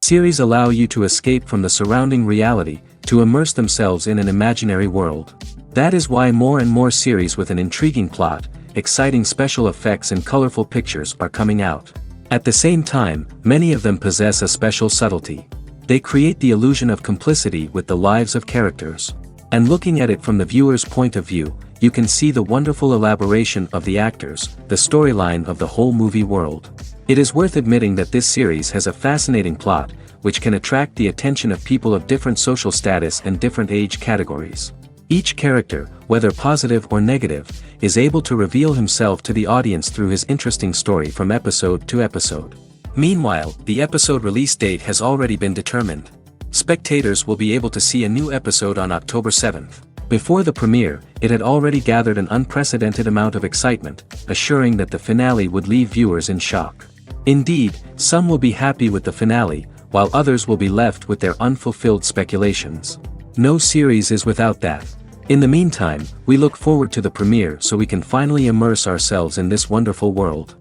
Series allow you to escape from the surrounding reality, to immerse themselves in an imaginary world. That is why more and more series with an intriguing plot, exciting special effects and colorful pictures are coming out. At the same time, many of them possess a special subtlety. They create the illusion of complicity with the lives of characters. And looking at it from the viewer's point of view, you can see the wonderful elaboration of the actors, the storyline of the whole movie world. It is worth admitting that this series has a fascinating plot, which can attract the attention of people of different social status and different age categories. Each character, whether positive or negative, is able to reveal himself to the audience through his interesting story from episode to episode. Meanwhile, the episode release date has already been determined. Spectators will be able to see a new episode on October 7th. Before the premiere, it had already gathered an unprecedented amount of excitement, assuring that the finale would leave viewers in shock. Indeed, some will be happy with the finale, while others will be left with their unfulfilled speculations. No series is without that. In the meantime, we look forward to the premiere so we can finally immerse ourselves in this wonderful world.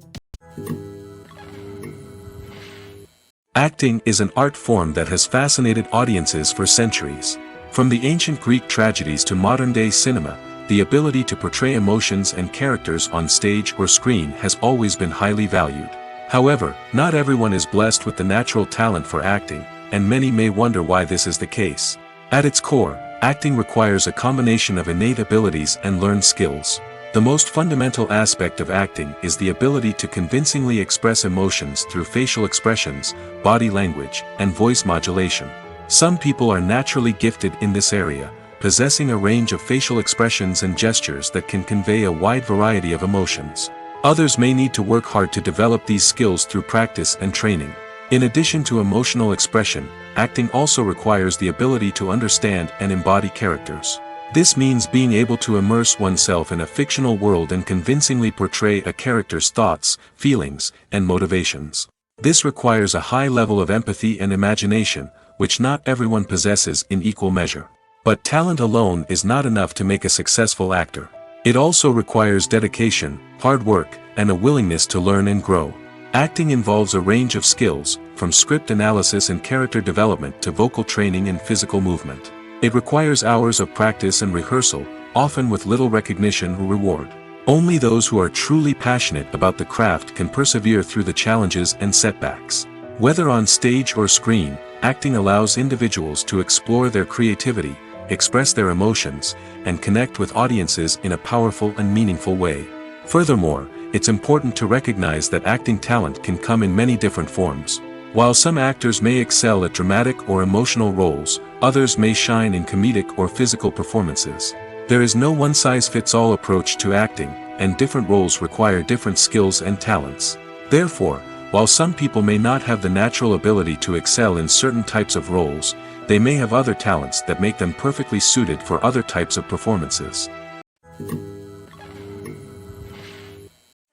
Acting is an art form that has fascinated audiences for centuries. From the ancient Greek tragedies to modern-day cinema, the ability to portray emotions and characters on stage or screen has always been highly valued. However, not everyone is blessed with the natural talent for acting, and many may wonder why this is the case. At its core, acting requires a combination of innate abilities and learned skills. The most fundamental aspect of acting is the ability to convincingly express emotions through facial expressions, body language, and voice modulation. Some people are naturally gifted in this area, possessing a range of facial expressions and gestures that can convey a wide variety of emotions. Others may need to work hard to develop these skills through practice and training. In addition to emotional expression, acting also requires the ability to understand and embody characters. This means being able to immerse oneself in a fictional world and convincingly portray a character's thoughts, feelings, and motivations. This requires a high level of empathy and imagination, which not everyone possesses in equal measure. But talent alone is not enough to make a successful actor. It also requires dedication, hard work, and a willingness to learn and grow. Acting involves a range of skills, from script analysis and character development to vocal training and physical movement. It requires hours of practice and rehearsal, often with little recognition or reward. Only those who are truly passionate about the craft can persevere through the challenges and setbacks. Whether on stage or screen, acting allows individuals to explore their creativity, express their emotions, and connect with audiences in a powerful and meaningful way. Furthermore, it's important to recognize that acting talent can come in many different forms. While some actors may excel at dramatic or emotional roles, others may shine in comedic or physical performances. There is no one-size-fits-all approach to acting, and different roles require different skills and talents. Therefore, while some people may not have the natural ability to excel in certain types of roles, they may have other talents that make them perfectly suited for other types of performances.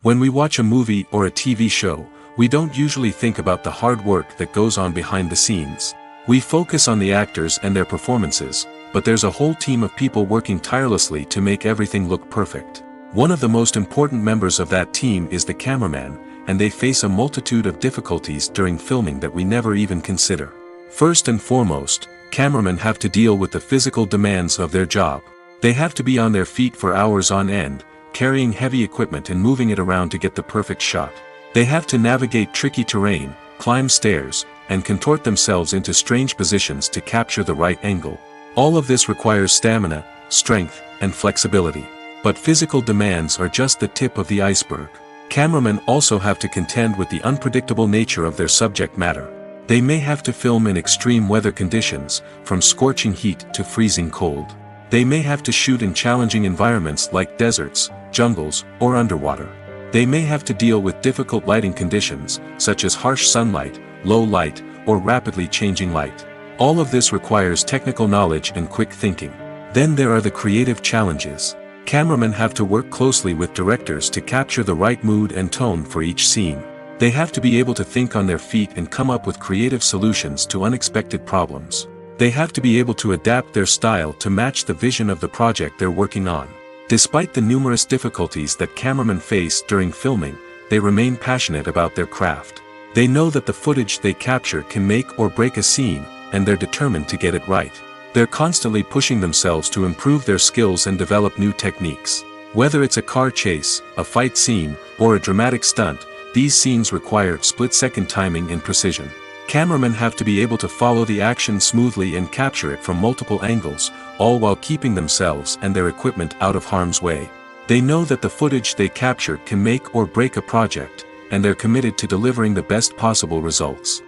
When we watch a movie or a TV show, we don't usually think about the hard work that goes on behind the scenes. We focus on the actors and their performances, but there's a whole team of people working tirelessly to make everything look perfect. One of the most important members of that team is the cameraman, and they face a multitude of difficulties during filming that we never even consider. First and foremost, cameramen have to deal with the physical demands of their job. They have to be on their feet for hours on end, carrying heavy equipment and moving it around to get the perfect shot. They have to navigate tricky terrain, climb stairs, and contort themselves into strange positions to capture the right angle. All of this requires stamina, strength, and flexibility. But physical demands are just the tip of the iceberg. Cameramen also have to contend with the unpredictable nature of their subject matter. They may have to film in extreme weather conditions, from scorching heat to freezing cold. They may have to shoot in challenging environments like deserts, jungles, or underwater. They may have to deal with difficult lighting conditions, such as harsh sunlight, low light, or rapidly changing light. All of this requires technical knowledge and quick thinking. Then there are the creative challenges. Cameramen have to work closely with directors to capture the right mood and tone for each scene. They have to be able to think on their feet and come up with creative solutions to unexpected problems. They have to be able to adapt their style to match the vision of the project they're working on. Despite the numerous difficulties that cameramen face during filming, they remain passionate about their craft. They know that the footage they capture can make or break a scene, and they're determined to get it right. They're constantly pushing themselves to improve their skills and develop new techniques. Whether it's a car chase, a fight scene, or a dramatic stunt, these scenes require split-second timing and precision. Cameramen have to be able to follow the action smoothly and capture it from multiple angles, all while keeping themselves and their equipment out of harm's way. They know that the footage they capture can make or break a project, and they're committed to delivering the best possible results.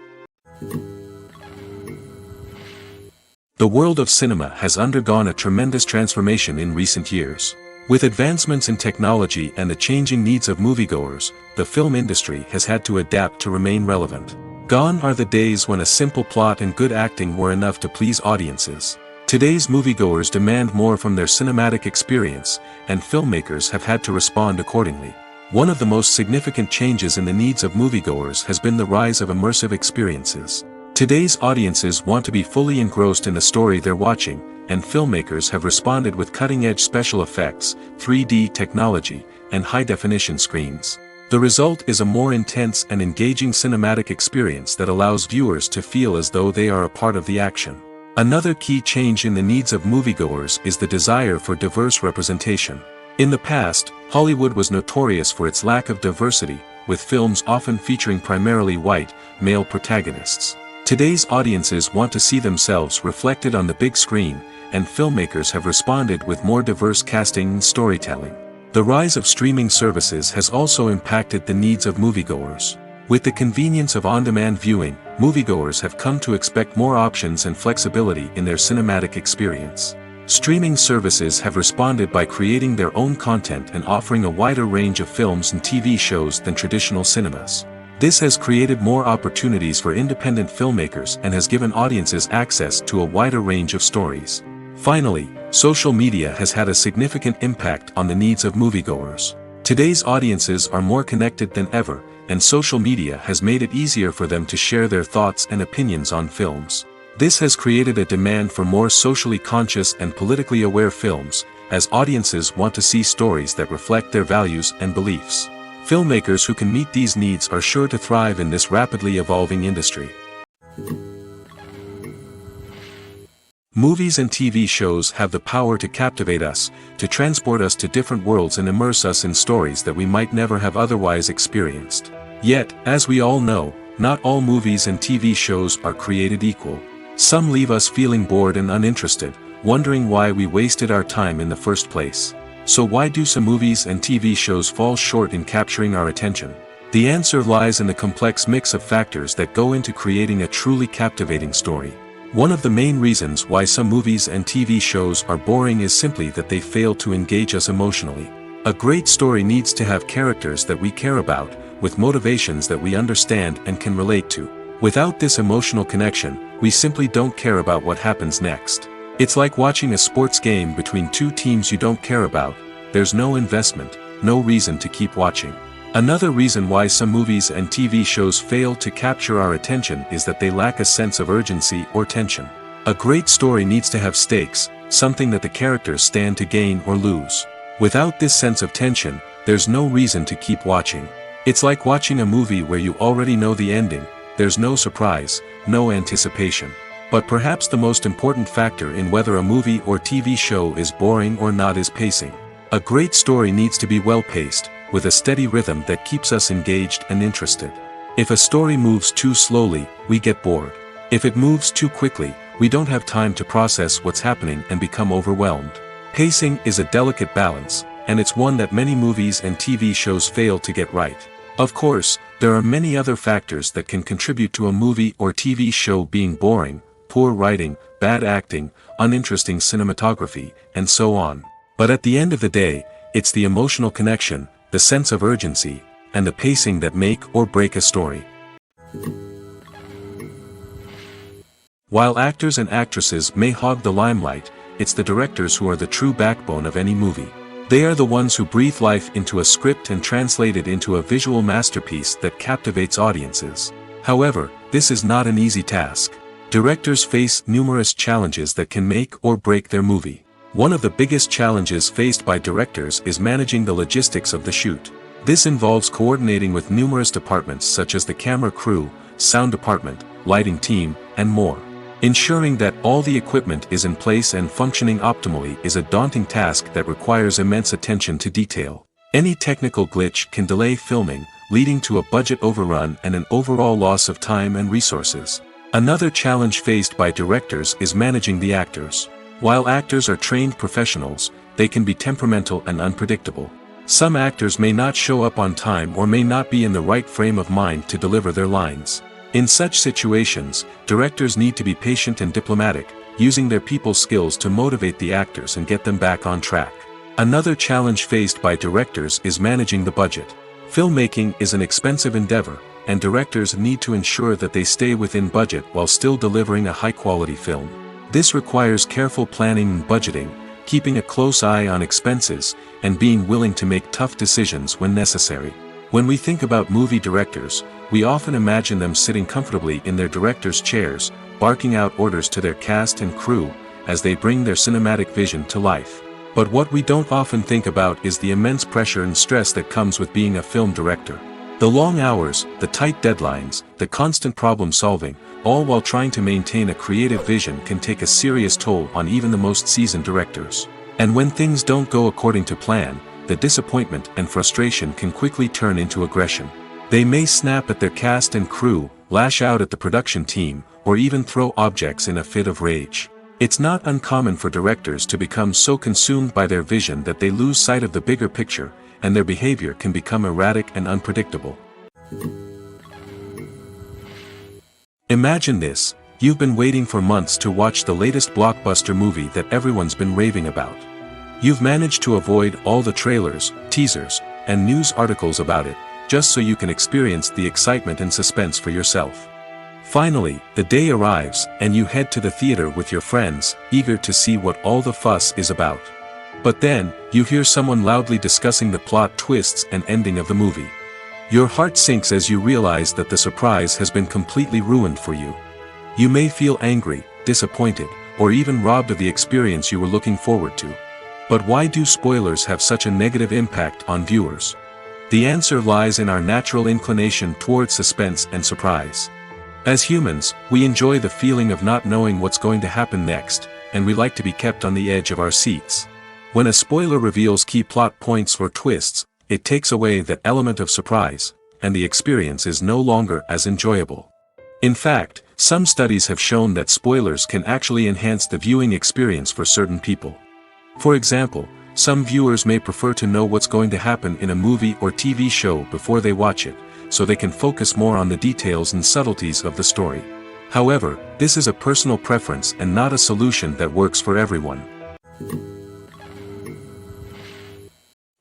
The world of cinema has undergone a tremendous transformation in recent years. With advancements in technology and the changing needs of moviegoers, the film industry has had to adapt to remain relevant. Gone are the days when a simple plot and good acting were enough to please audiences. Today's moviegoers demand more from their cinematic experience, and filmmakers have had to respond accordingly. One of the most significant changes in the needs of moviegoers has been the rise of immersive experiences. Today's audiences want to be fully engrossed in the story they're watching, and filmmakers have responded with cutting-edge special effects, 3D technology, and high-definition screens. The result is a more intense and engaging cinematic experience that allows viewers to feel as though they are a part of the action. Another key change in the needs of moviegoers is the desire for diverse representation. In the past, Hollywood was notorious for its lack of diversity, with films often featuring primarily white, male protagonists. Today's audiences want to see themselves reflected on the big screen, and filmmakers have responded with more diverse casting and storytelling. The rise of streaming services has also impacted the needs of moviegoers. With the convenience of on-demand viewing, moviegoers have come to expect more options and flexibility in their cinematic experience. Streaming services have responded by creating their own content and offering a wider range of films and TV shows than traditional cinemas. This has created more opportunities for independent filmmakers and has given audiences access to a wider range of stories. Finally, social media has had a significant impact on the needs of moviegoers. Today's audiences are more connected than ever, and social media has made it easier for them to share their thoughts and opinions on films. This has created a demand for more socially conscious and politically aware films, as audiences want to see stories that reflect their values and beliefs. Filmmakers who can meet these needs are sure to thrive in this rapidly evolving industry. Movies and TV shows have the power to captivate us, to transport us to different worlds and immerse us in stories that we might never have otherwise experienced. Yet, as we all know, not all movies and TV shows are created equal. Some leave us feeling bored and uninterested, wondering why we wasted our time in the first place. So why do some movies and TV shows fall short in capturing our attention? The answer lies in the complex mix of factors that go into creating a truly captivating story. One of the main reasons why some movies and TV shows are boring is simply that they fail to engage us emotionally. A great story needs to have characters that we care about, with motivations that we understand and can relate to. Without this emotional connection, we simply don't care about what happens next. It's like watching a sports game between two teams you don't care about. There's no investment, no reason to keep watching. Another reason why some movies and TV shows fail to capture our attention is that they lack a sense of urgency or tension. A great story needs to have stakes, something that the characters stand to gain or lose. Without this sense of tension, there's no reason to keep watching. It's like watching a movie where you already know the ending. There's no surprise, no anticipation. But perhaps the most important factor in whether a movie or TV show is boring or not is pacing. A great story needs to be well paced, with a steady rhythm that keeps us engaged and interested. If a story moves too slowly, we get bored. If it moves too quickly, we don't have time to process what's happening and become overwhelmed. Pacing is a delicate balance, and it's one that many movies and TV shows fail to get right. Of course, there are many other factors that can contribute to a movie or TV show being boring: poor writing, bad acting, uninteresting cinematography, and so on. But at the end of the day, it's the emotional connection, the sense of urgency, and the pacing that make or break a story. While actors and actresses may hog the limelight, it's the directors who are the true backbone of any movie. They are the ones who breathe life into a script and translate it into a visual masterpiece that captivates audiences. However, this is not an easy task. Directors face numerous challenges that can make or break their movie. One of the biggest challenges faced by directors is managing the logistics of the shoot. This involves coordinating with numerous departments such as the camera crew, sound department, lighting team, and more. Ensuring that all the equipment is in place and functioning optimally is a daunting task that requires immense attention to detail. Any technical glitch can delay filming, leading to a budget overrun and an overall loss of time and resources. Another challenge faced by directors is managing the actors. While actors are trained professionals, they can be temperamental and unpredictable. Some actors may not show up on time or may not be in the right frame of mind to deliver their lines. In such situations, directors need to be patient and diplomatic, using their people skills to motivate the actors and get them back on track. Another challenge faced by directors is managing the budget. Filmmaking is an expensive endeavor, and directors need to ensure that they stay within budget while still delivering a high-quality film. This requires careful planning and budgeting, keeping a close eye on expenses, and being willing to make tough decisions when necessary. When we think about movie directors, we often imagine them sitting comfortably in their director's chairs, barking out orders to their cast and crew, as they bring their cinematic vision to life. But what we don't often think about is the immense pressure and stress that comes with being a film director. The long hours, the tight deadlines, the constant problem solving, all while trying to maintain a creative vision can take a serious toll on even the most seasoned directors. And when things don't go according to plan, the disappointment and frustration can quickly turn into aggression. They may snap at their cast and crew, lash out at the production team, or even throw objects in a fit of rage. It's not uncommon for directors to become so consumed by their vision that they lose sight of the bigger picture, and their behavior can become erratic and unpredictable. Imagine this: you've been waiting for months to watch the latest blockbuster movie that everyone's been raving about. You've managed to avoid all the trailers, teasers, and news articles about it, just so you can experience the excitement and suspense for yourself. Finally, the day arrives, and you head to the theater with your friends, eager to see what all the fuss is about. But then, you hear someone loudly discussing the plot twists and ending of the movie. Your heart sinks as you realize that the surprise has been completely ruined for you. You may feel angry, disappointed, or even robbed of the experience you were looking forward to. But why do spoilers have such a negative impact on viewers? The answer lies in our natural inclination toward suspense and surprise. As humans, we enjoy the feeling of not knowing what's going to happen next, and we like to be kept on the edge of our seats. When a spoiler reveals key plot points or twists, it takes away that element of surprise, and the experience is no longer as enjoyable. In fact, some studies have shown that spoilers can actually enhance the viewing experience for certain people. For example, some viewers may prefer to know what's going to happen in a movie or TV show before they watch it, so they can focus more on the details and subtleties of the story. However, this is a personal preference and not a solution that works for everyone.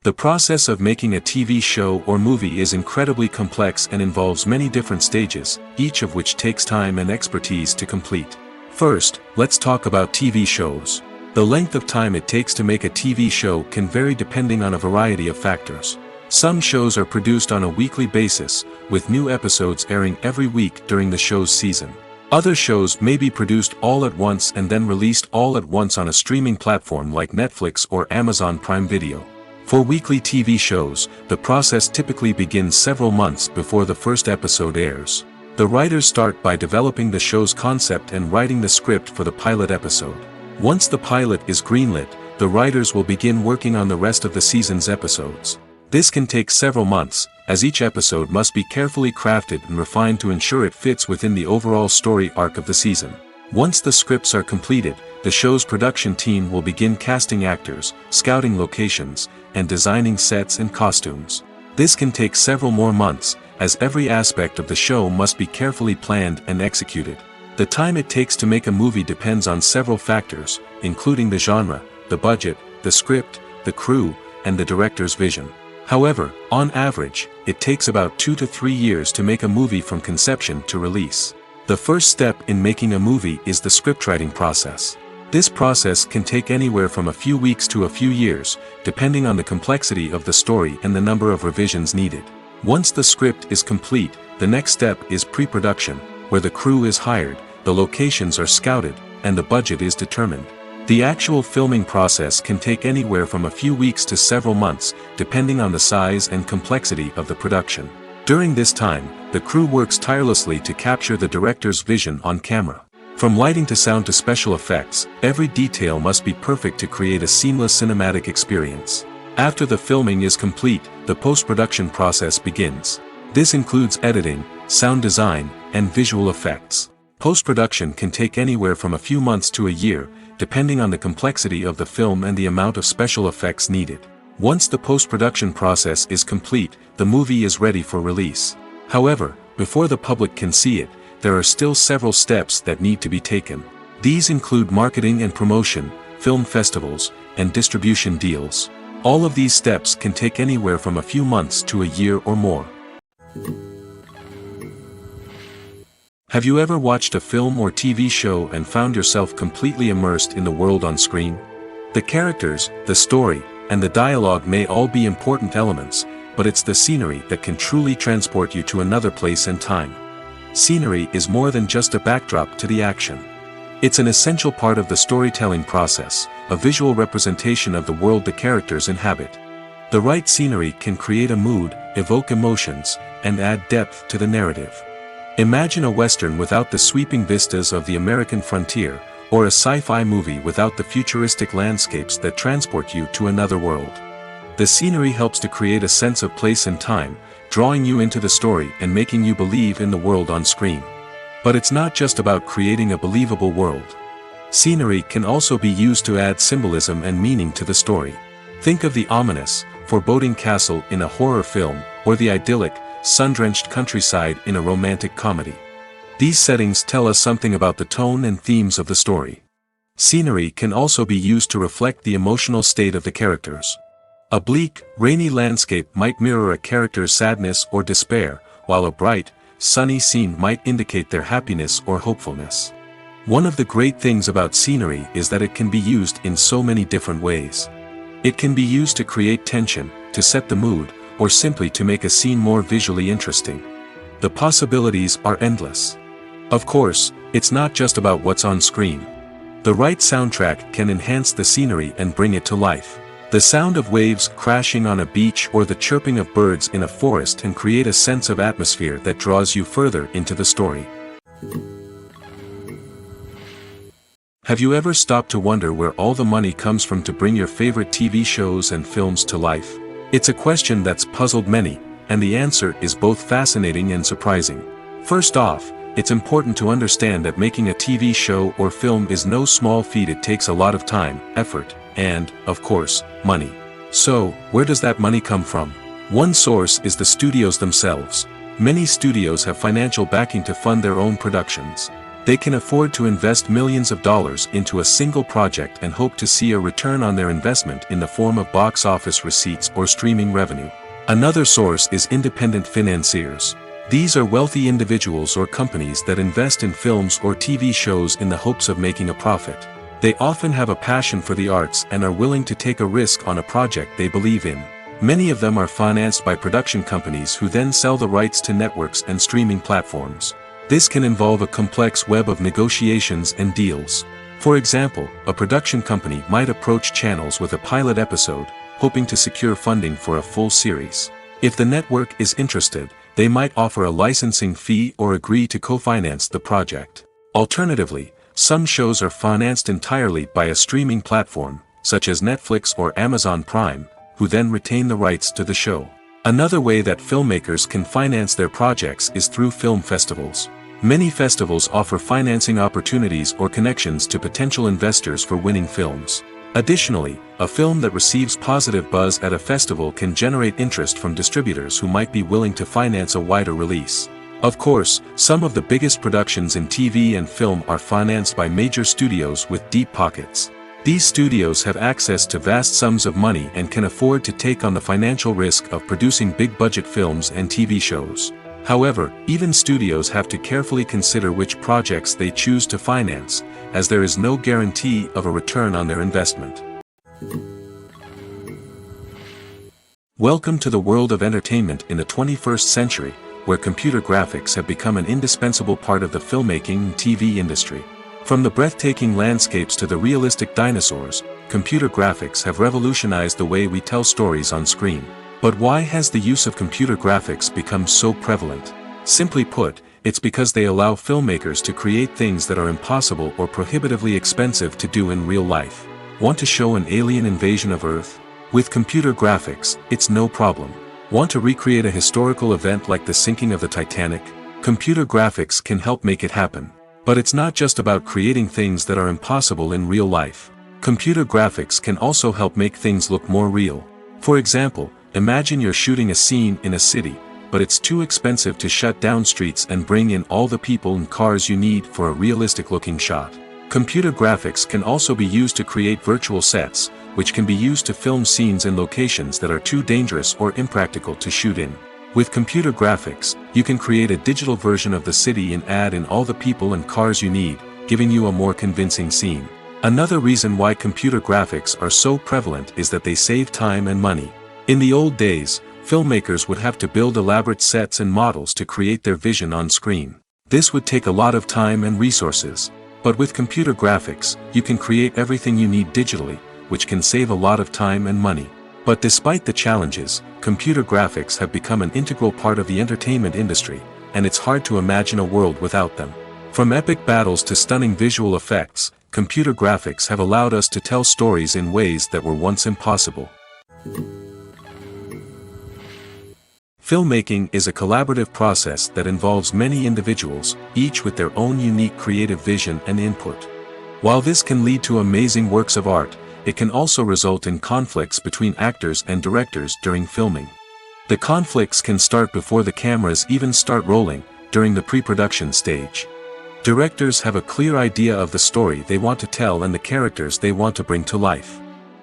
The process of making a TV show or movie is incredibly complex and involves many different stages, each of which takes time and expertise to complete. First, let's talk about TV shows. The length of time it takes to make a TV show can vary depending on a variety of factors. Some shows are produced on a weekly basis, with new episodes airing every week during the show's season. Other shows may be produced all at once and then released all at once on a streaming platform like Netflix or Amazon Prime Video. For weekly TV shows, the process typically begins several months before the first episode airs. The writers start by developing the show's concept and writing the script for the pilot episode. Once the pilot is greenlit, the writers will begin working on the rest of the season's episodes. This can take several months, as each episode must be carefully crafted and refined to ensure it fits within the overall story arc of the season. Once the scripts are completed, the show's production team will begin casting actors, scouting locations, and designing sets and costumes. This can take several more months, as every aspect of the show must be carefully planned and executed. The time it takes to make a movie depends on several factors, including the genre, the budget, the script, the crew, and the director's vision. However, on average, it takes about 2 to 3 years to make a movie from conception to release. The first step in making a movie is the scriptwriting process. This process can take anywhere from a few weeks to a few years, depending on the complexity of the story and the number of revisions needed. Once the script is complete, the next step is pre-production, where the crew is hired, the locations are scouted, and the budget is determined. The actual filming process can take anywhere from a few weeks to several months, depending on the size and complexity of the production. During this time, the crew works tirelessly to capture the director's vision on camera. From lighting to sound to special effects, every detail must be perfect to create a seamless cinematic experience. After the filming is complete, the post-production process begins. This includes editing, sound design, and visual effects. Post-production can take anywhere from a few months to a year, depending on the complexity of the film and the amount of special effects needed. Once the post-production process is complete, the movie is ready for release. However, before the public can see it, there are still several steps that need to be taken. These include marketing and promotion, film festivals, and distribution deals. All of these steps can take anywhere from a few months to a year or more. Have you ever watched a film or TV show and found yourself completely immersed in the world on screen? The characters, the story, and the dialogue may all be important elements, but it's the scenery that can truly transport you to another place and time. Scenery is more than just a backdrop to the action. It's an essential part of the storytelling process, a visual representation of the world the characters inhabit. The right scenery can create a mood, evoke emotions, and add depth to the narrative. Imagine a Western without the sweeping vistas of the American frontier, or a sci-fi movie without the futuristic landscapes that transport you to another world. The scenery helps to create a sense of place and time, drawing you into the story and making you believe in the world on screen. But it's not just about creating a believable world. Scenery can also be used to add symbolism and meaning to the story. Think of the ominous, foreboding castle in a horror film, or the idyllic, sun-drenched countryside in a romantic comedy. These settings tell us something about the tone and themes of the story. Scenery can also be used to reflect the emotional state of the characters. A bleak, rainy landscape might mirror a character's sadness or despair, while a bright, sunny scene might indicate their happiness or hopefulness. One of the great things about scenery is that it can be used in so many different ways. It can be used to create tension, to set the mood, or simply to make a scene more visually interesting. The possibilities are endless. Of course, it's not just about what's on screen. The right soundtrack can enhance the scenery and bring it to life. The sound of waves crashing on a beach or the chirping of birds in a forest can create a sense of atmosphere that draws you further into the story. Have you ever stopped to wonder where all the money comes from to bring your favorite TV shows and films to life? It's a question that's puzzled many, and the answer is both fascinating and surprising. First off, it's important to understand that making a TV show or film is no small feat. It takes a lot of time, effort, and, of course, money. So, where does that money come from? One source is the studios themselves. Many studios have financial backing to fund their own productions. They can afford to invest millions of dollars into a single project and hope to see a return on their investment in the form of box office receipts or streaming revenue. Another source is independent financiers. These are wealthy individuals or companies that invest in films or TV shows in the hopes of making a profit. They often have a passion for the arts and are willing to take a risk on a project they believe in. Many of them are financed by production companies who then sell the rights to networks and streaming platforms. This can involve a complex web of negotiations and deals. For example, a production company might approach channels with a pilot episode, hoping to secure funding for a full series. If the network is interested, they might offer a licensing fee or agree to co-finance the project. Alternatively, some shows are financed entirely by a streaming platform, such as Netflix or Amazon Prime, who then retain the rights to the show. Another way that filmmakers can finance their projects is through film festivals. Many festivals offer financing opportunities or connections to potential investors for winning films. Additionally, a film that receives positive buzz at a festival can generate interest from distributors who might be willing to finance a wider release. Of course, some of the biggest productions in TV and film are financed by major studios with deep pockets. These studios have access to vast sums of money and can afford to take on the financial risk of producing big-budget films and TV shows. However, even studios have to carefully consider which projects they choose to finance, as there is no guarantee of a return on their investment. Welcome to the world of entertainment in the 21st century, where computer graphics have become an indispensable part of the filmmaking and TV industry. From the breathtaking landscapes to the realistic dinosaurs, computer graphics have revolutionized the way we tell stories on screen. But why has the use of computer graphics become so prevalent? Simply put, it's because they allow filmmakers to create things that are impossible or prohibitively expensive to do in real life. Want to show an alien invasion of Earth? With computer graphics, it's no problem. Want to recreate a historical event like the sinking of the Titanic? Computer graphics can help make it happen. But it's not just about creating things that are impossible in real life. Computer graphics can also help make things look more real. For example, imagine you're shooting a scene in a city, but it's too expensive to shut down streets and bring in all the people and cars you need for a realistic-looking shot. Computer graphics can also be used to create virtual sets, which can be used to film scenes in locations that are too dangerous or impractical to shoot in. With computer graphics, you can create a digital version of the city and add in all the people and cars you need, giving you a more convincing scene. Another reason why computer graphics are so prevalent is that they save time and money. In the old days, filmmakers would have to build elaborate sets and models to create their vision on screen. This would take a lot of time and resources. But with computer graphics, you can create everything you need digitally, which can save a lot of time and money. But despite the challenges, computer graphics have become an integral part of the entertainment industry, and it's hard to imagine a world without them. From epic battles to stunning visual effects, computer graphics have allowed us to tell stories in ways that were once impossible. Filmmaking is a collaborative process that involves many individuals, each with their own unique creative vision and input. While this can lead to amazing works of art, it can also result in conflicts between actors and directors during filming. The conflicts can start before the cameras even start rolling, during the pre-production stage. Directors have a clear idea of the story they want to tell and the characters they want to bring to life.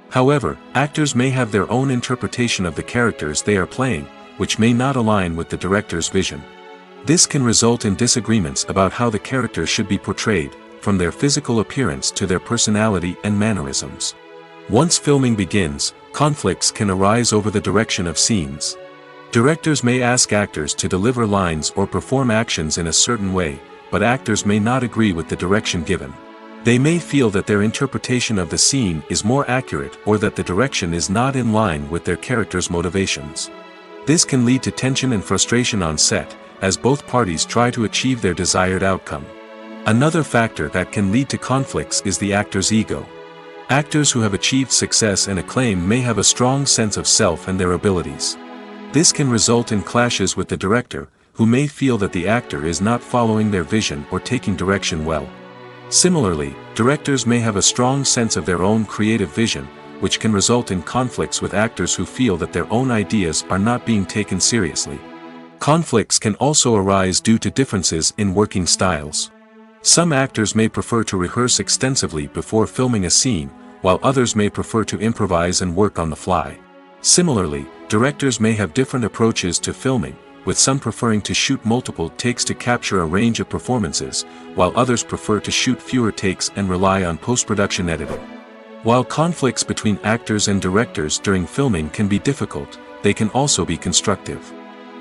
However, actors may have their own interpretation of the characters they are playing, which may not align with the director's vision. This can result in disagreements about how the characters should be portrayed, from their physical appearance to their personality and mannerisms. Once filming begins, conflicts can arise over the direction of scenes. Directors may ask actors to deliver lines or perform actions in a certain way, but actors may not agree with the direction given. They may feel that their interpretation of the scene is more accurate or that the direction is not in line with their character's motivations. This can lead to tension and frustration on set, as both parties try to achieve their desired outcome. Another factor that can lead to conflicts is the actor's ego. Actors who have achieved success and acclaim may have a strong sense of self and their abilities. This can result in clashes with the director, who may feel that the actor is not following their vision or taking direction well. Similarly, directors may have a strong sense of their own creative vision, which can result in conflicts with actors who feel that their own ideas are not being taken seriously. Conflicts can also arise due to differences in working styles. Some actors may prefer to rehearse extensively before filming a scene, while others may prefer to improvise and work on the fly. Similarly, directors may have different approaches to filming, with some preferring to shoot multiple takes to capture a range of performances, while others prefer to shoot fewer takes and rely on post-production editing. While conflicts between actors and directors during filming can be difficult, they can also be constructive.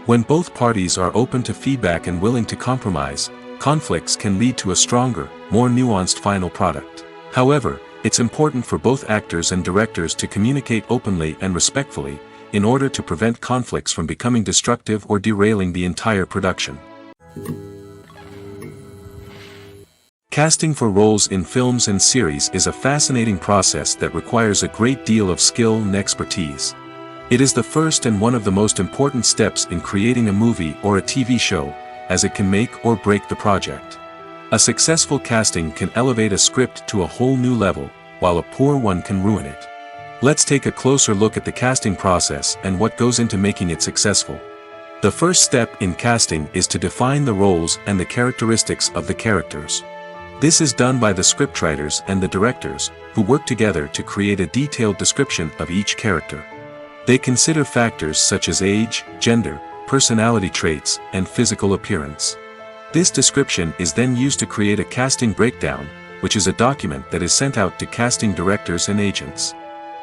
When both parties are open to feedback and willing to compromise, conflicts can lead to a stronger, more nuanced final product. However, it's important for both actors and directors to communicate openly and respectfully, in order to prevent conflicts from becoming destructive or derailing the entire production. Casting for roles in films and series is a fascinating process that requires a great deal of skill and expertise. It is the first and one of the most important steps in creating a movie or a TV show, as it can make or break the project. A successful casting can elevate a script to a whole new level, while a poor one can ruin it. Let's take a closer look at the casting process and what goes into making it successful. The first step in casting is to define the roles and the characteristics of the characters. This is done by the scriptwriters and the directors, who work together to create a detailed description of each character. They consider factors such as age, gender, personality traits, and physical appearance. This description is then used to create a casting breakdown, which is a document that is sent out to casting directors and agents.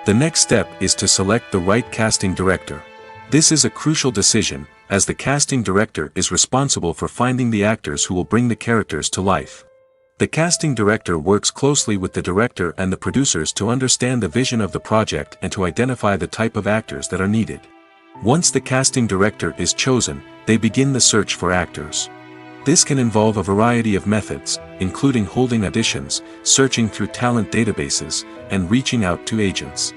The next step is to select the right casting director. This is a crucial decision, as the casting director is responsible for finding the actors who will bring the characters to life. The casting director works closely with the director and the producers to understand the vision of the project and to identify the type of actors that are needed. Once the casting director is chosen, they begin the search for actors. This can involve a variety of methods, including holding auditions, searching through talent databases, and reaching out to agents.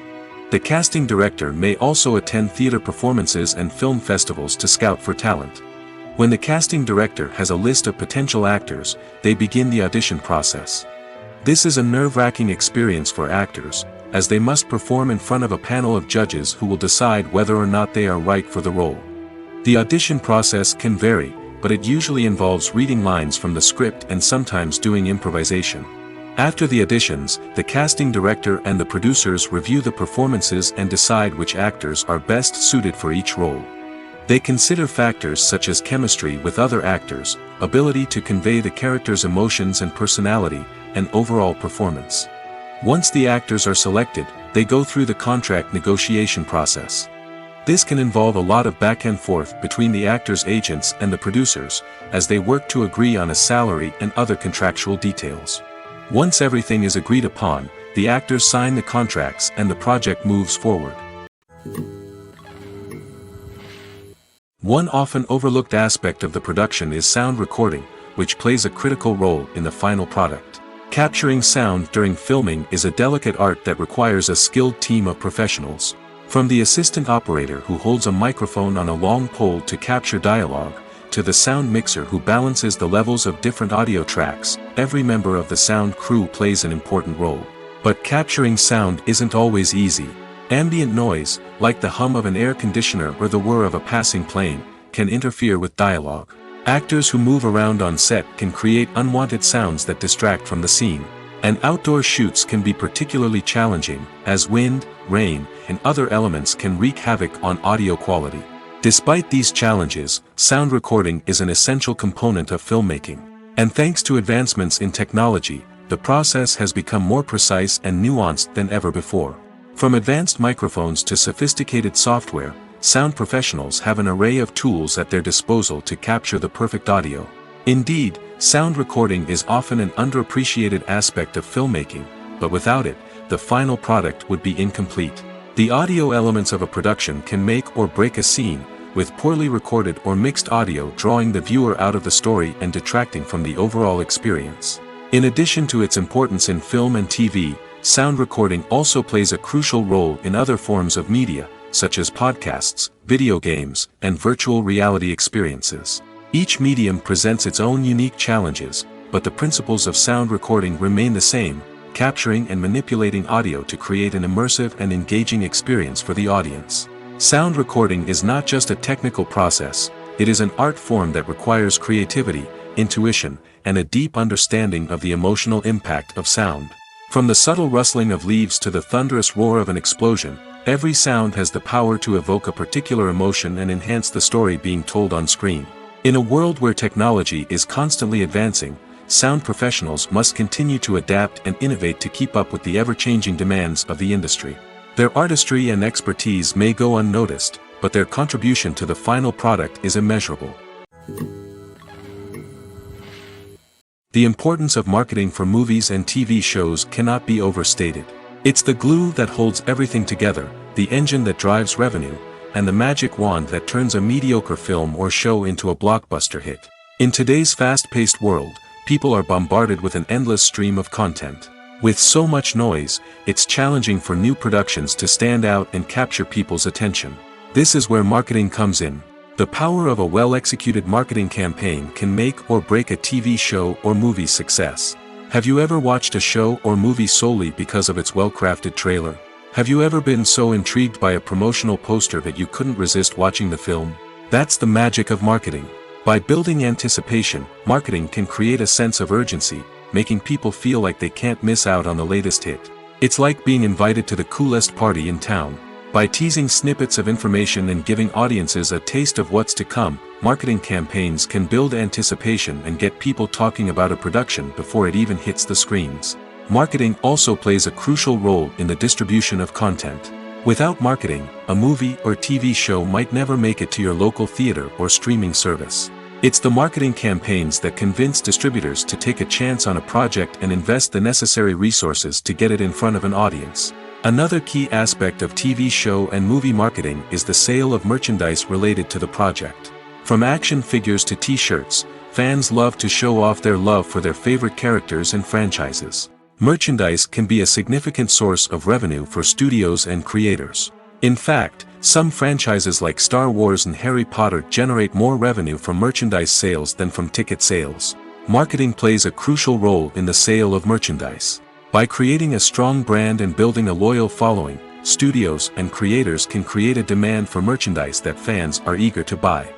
The casting director may also attend theater performances and film festivals to scout for talent. When the casting director has a list of potential actors, they begin the audition process. This is a nerve-wracking experience for actors, as they must perform in front of a panel of judges who will decide whether or not they are right for the role. The audition process can vary, but it usually involves reading lines from the script and sometimes doing improvisation. After the auditions, the casting director and the producers review the performances and decide which actors are best suited for each role. They consider factors such as chemistry with other actors, ability to convey the character's emotions and personality, and overall performance. Once the actors are selected, they go through the contract negotiation process. This can involve a lot of back and forth between the actors' agents and the producers, as they work to agree on a salary and other contractual details. Once everything is agreed upon, the actors sign the contracts and the project moves forward. One often overlooked aspect of the production is sound recording, which plays a critical role in the final product. Capturing sound during filming is a delicate art that requires a skilled team of professionals. From the assistant operator who holds a microphone on a long pole to capture dialogue, to the sound mixer who balances the levels of different audio tracks, every member of the sound crew plays an important role. But capturing sound isn't always easy. Ambient noise, like the hum of an air conditioner or the whir of a passing plane, can interfere with dialogue. Actors who move around on set can create unwanted sounds that distract from the scene. And outdoor shoots can be particularly challenging, as wind, rain, and other elements can wreak havoc on audio quality. Despite these challenges, sound recording is an essential component of filmmaking. And thanks to advancements in technology, the process has become more precise and nuanced than ever before. From advanced microphones to sophisticated software, sound professionals have an array of tools at their disposal to capture the perfect audio. Indeed, sound recording is often an underappreciated aspect of filmmaking, but without it, the final product would be incomplete. The audio elements of a production can make or break a scene, with poorly recorded or mixed audio drawing the viewer out of the story and detracting from the overall experience. In addition to its importance in film and TV, sound recording also plays a crucial role in other forms of media, such as podcasts, video games, and virtual reality experiences. Each medium presents its own unique challenges, but the principles of sound recording remain the same, capturing and manipulating audio to create an immersive and engaging experience for the audience. Sound recording is not just a technical process, it is an art form that requires creativity, intuition, and a deep understanding of the emotional impact of sound. From the subtle rustling of leaves to the thunderous roar of an explosion, every sound has the power to evoke a particular emotion and enhance the story being told on screen. In a world where technology is constantly advancing, sound professionals must continue to adapt and innovate to keep up with the ever-changing demands of the industry. Their artistry and expertise may go unnoticed, but their contribution to the final product is immeasurable. The importance of marketing for movies and TV shows cannot be overstated. It's the glue that holds everything together, the engine that drives revenue, and the magic wand that turns a mediocre film or show into a blockbuster hit. In today's fast-paced world, people are bombarded with an endless stream of content. With so much noise, it's challenging for new productions to stand out and capture people's attention. This is where marketing comes in. The power of a well-executed marketing campaign can make or break a TV show or movie's success. Have you ever watched a show or movie solely because of its well-crafted trailer? Have you ever been so intrigued by a promotional poster that you couldn't resist watching the film? That's the magic of marketing. By building anticipation, marketing can create a sense of urgency, making people feel like they can't miss out on the latest hit. It's like being invited to the coolest party in town. By teasing snippets of information and giving audiences a taste of what's to come, marketing campaigns can build anticipation and get people talking about a production before it even hits the screens. Marketing also plays a crucial role in the distribution of content. Without marketing, a movie or TV show might never make it to your local theater or streaming service. It's the marketing campaigns that convince distributors to take a chance on a project and invest the necessary resources to get it in front of an audience. Another key aspect of TV show and movie marketing is the sale of merchandise related to the project. From action figures to t-shirts, fans love to show off their love for their favorite characters and franchises. Merchandise can be a significant source of revenue for studios and creators. In fact, some franchises like Star Wars and Harry Potter generate more revenue from merchandise sales than from ticket sales. Marketing plays a crucial role in the sale of merchandise. By creating a strong brand and building a loyal following, studios and creators can create a demand for merchandise that fans are eager to buy.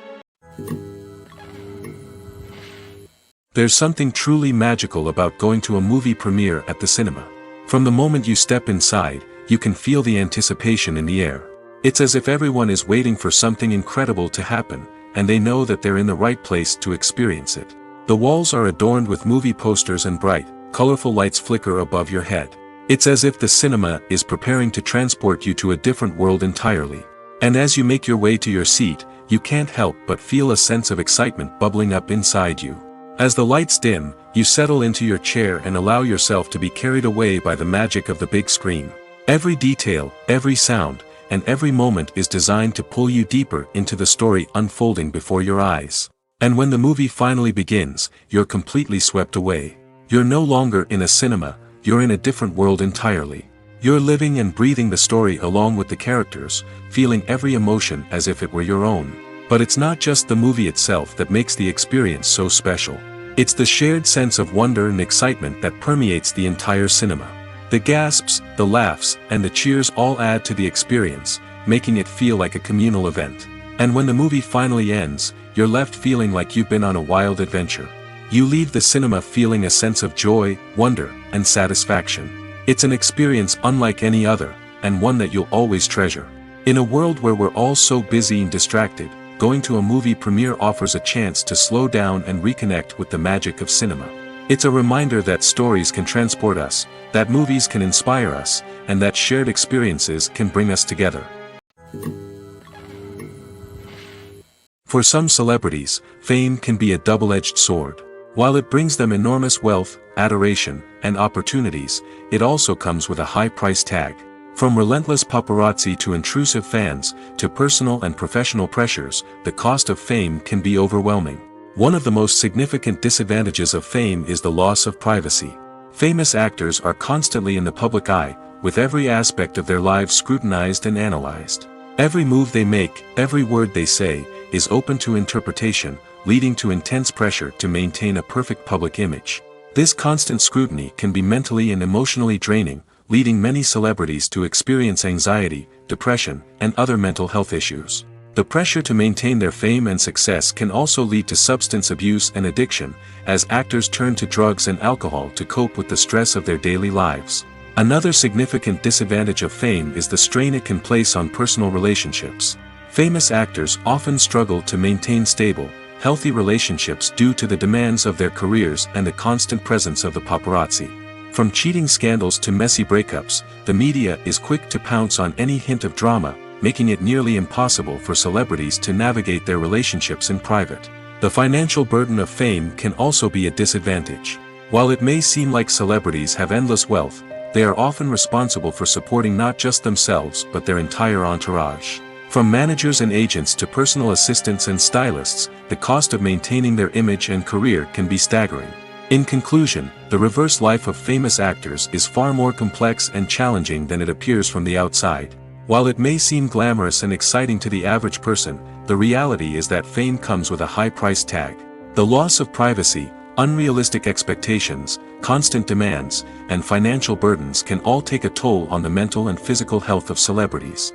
There's something truly magical about going to a movie premiere at the cinema. From the moment you step inside, you can feel the anticipation in the air. It's as if everyone is waiting for something incredible to happen, and they know that they're in the right place to experience it. The walls are adorned with movie posters and bright, colorful lights flicker above your head. It's as if the cinema is preparing to transport you to a different world entirely. And as you make your way to your seat, you can't help but feel a sense of excitement bubbling up inside you. As the lights dim, you settle into your chair and allow yourself to be carried away by the magic of the big screen. Every detail, every sound, and every moment is designed to pull you deeper into the story unfolding before your eyes. And when the movie finally begins, you're completely swept away. You're no longer in a cinema, you're in a different world entirely. You're living and breathing the story along with the characters, feeling every emotion as if it were your own. But it's not just the movie itself that makes the experience so special. It's the shared sense of wonder and excitement that permeates the entire cinema. The gasps, the laughs, and the cheers all add to the experience, making it feel like a communal event. And when the movie finally ends, you're left feeling like you've been on a wild adventure. You leave the cinema feeling a sense of joy, wonder, and satisfaction. It's an experience unlike any other, and one that you'll always treasure. In a world where we're all so busy and distracted, going to a movie premiere offers a chance to slow down and reconnect with the magic of cinema. It's a reminder that stories can transport us, that movies can inspire us, and that shared experiences can bring us together. For some celebrities, fame can be a double-edged sword. While it brings them enormous wealth, adoration, and opportunities, it also comes with a high price tag. From relentless paparazzi to intrusive fans, to personal and professional pressures, the cost of fame can be overwhelming. One of the most significant disadvantages of fame is the loss of privacy. Famous actors are constantly in the public eye, with every aspect of their lives scrutinized and analyzed. Every move they make, every word they say, is open to interpretation, leading to intense pressure to maintain a perfect public image. This constant scrutiny can be mentally and emotionally draining, leading many celebrities to experience anxiety, depression, and other mental health issues. The pressure to maintain their fame and success can also lead to substance abuse and addiction, as actors turn to drugs and alcohol to cope with the stress of their daily lives. Another significant disadvantage of fame is the strain it can place on personal relationships. Famous actors often struggle to maintain stable, healthy relationships due to the demands of their careers and the constant presence of the paparazzi. From cheating scandals to messy breakups, the media is quick to pounce on any hint of drama, making it nearly impossible for celebrities to navigate their relationships in private. The financial burden of fame can also be a disadvantage. While it may seem like celebrities have endless wealth, they are often responsible for supporting not just themselves but their entire entourage. From managers and agents to personal assistants and stylists, the cost of maintaining their image and career can be staggering. In conclusion, the reverse life of famous actors is far more complex and challenging than it appears from the outside. While it may seem glamorous and exciting to the average person, the reality is that fame comes with a high price tag. The loss of privacy, unrealistic expectations, constant demands, and financial burdens can all take a toll on the mental and physical health of celebrities.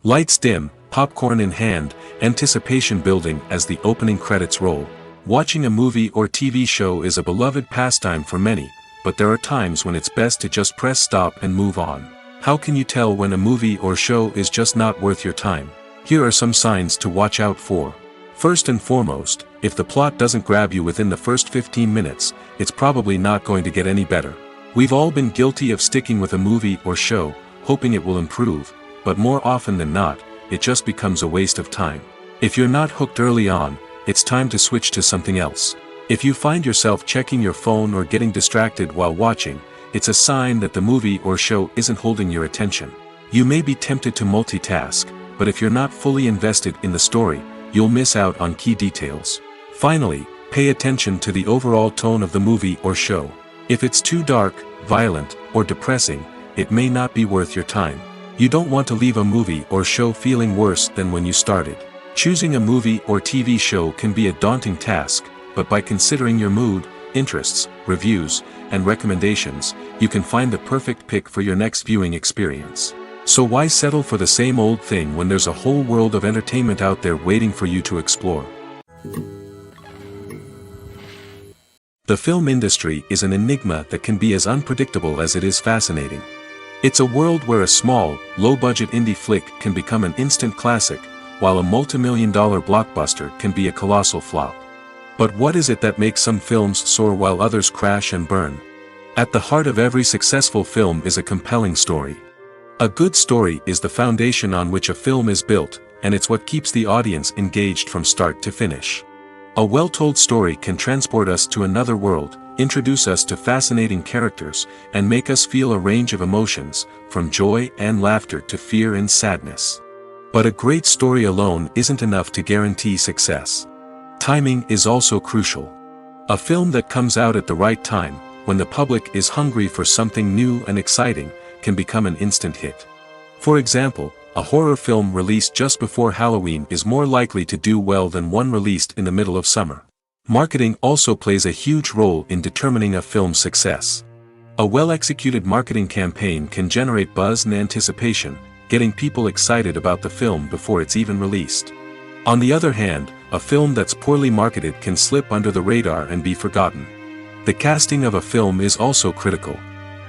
Lights dim, popcorn in hand, anticipation building as the opening credits roll. Watching a movie or TV show is a beloved pastime for many, but there are times when it's best to just press stop and move on. How can you tell when a movie or show is just not worth your time? Here are some signs to watch out for. First and foremost, if the plot doesn't grab you within the first 15 minutes, it's probably not going to get any better. We've all been guilty of sticking with a movie or show, hoping it will improve, but more often than not, it just becomes a waste of time. If you're not hooked early on, it's time to switch to something else. If you find yourself checking your phone or getting distracted while watching, it's a sign that the movie or show isn't holding your attention. You may be tempted to multitask, but if you're not fully invested in the story, you'll miss out on key details. Finally, pay attention to the overall tone of the movie or show. If it's too dark, violent, or depressing, it may not be worth your time. You don't want to leave a movie or show feeling worse than when you started. Choosing a movie or TV show can be a daunting task, but by considering your mood, interests, reviews, and recommendations, you can find the perfect pick for your next viewing experience. So why settle for the same old thing when there's a whole world of entertainment out there waiting for you to explore? The film industry is an enigma that can be as unpredictable as it is fascinating. It's a world where a small, low-budget indie flick can become an instant classic, while a multi-million-dollar blockbuster can be a colossal flop. But what is it that makes some films soar while others crash and burn? At the heart of every successful film is a compelling story. A good story is the foundation on which a film is built, and it's what keeps the audience engaged from start to finish. A well-told story can transport us to another world, introduce us to fascinating characters, and make us feel a range of emotions, from joy and laughter to fear and sadness. But a great story alone isn't enough to guarantee success. Timing is also crucial. A film that comes out at the right time, when the public is hungry for something new and exciting, can become an instant hit. For example, a horror film released just before Halloween is more likely to do well than one released in the middle of summer. Marketing also plays a huge role in determining a film's success. A well-executed marketing campaign can generate buzz and anticipation, getting people excited about the film before it's even released. On the other hand, a film that's poorly marketed can slip under the radar and be forgotten. The casting of a film is also critical.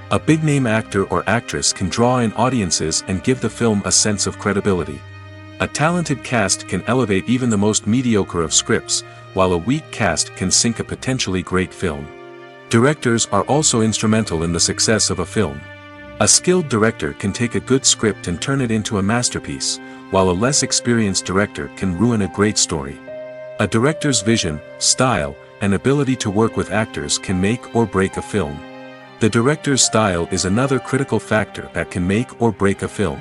A big-name actor or actress can draw in audiences and give the film a sense of credibility. A talented cast can elevate even the most mediocre of scripts, while a weak cast can sink a potentially great film. Directors are also instrumental in the success of a film. A skilled director can take a good script and turn it into a masterpiece, while a less experienced director can ruin a great story. A director's vision, style, and ability to work with actors can make or break a film. The director's style is another critical factor that can make or break a film.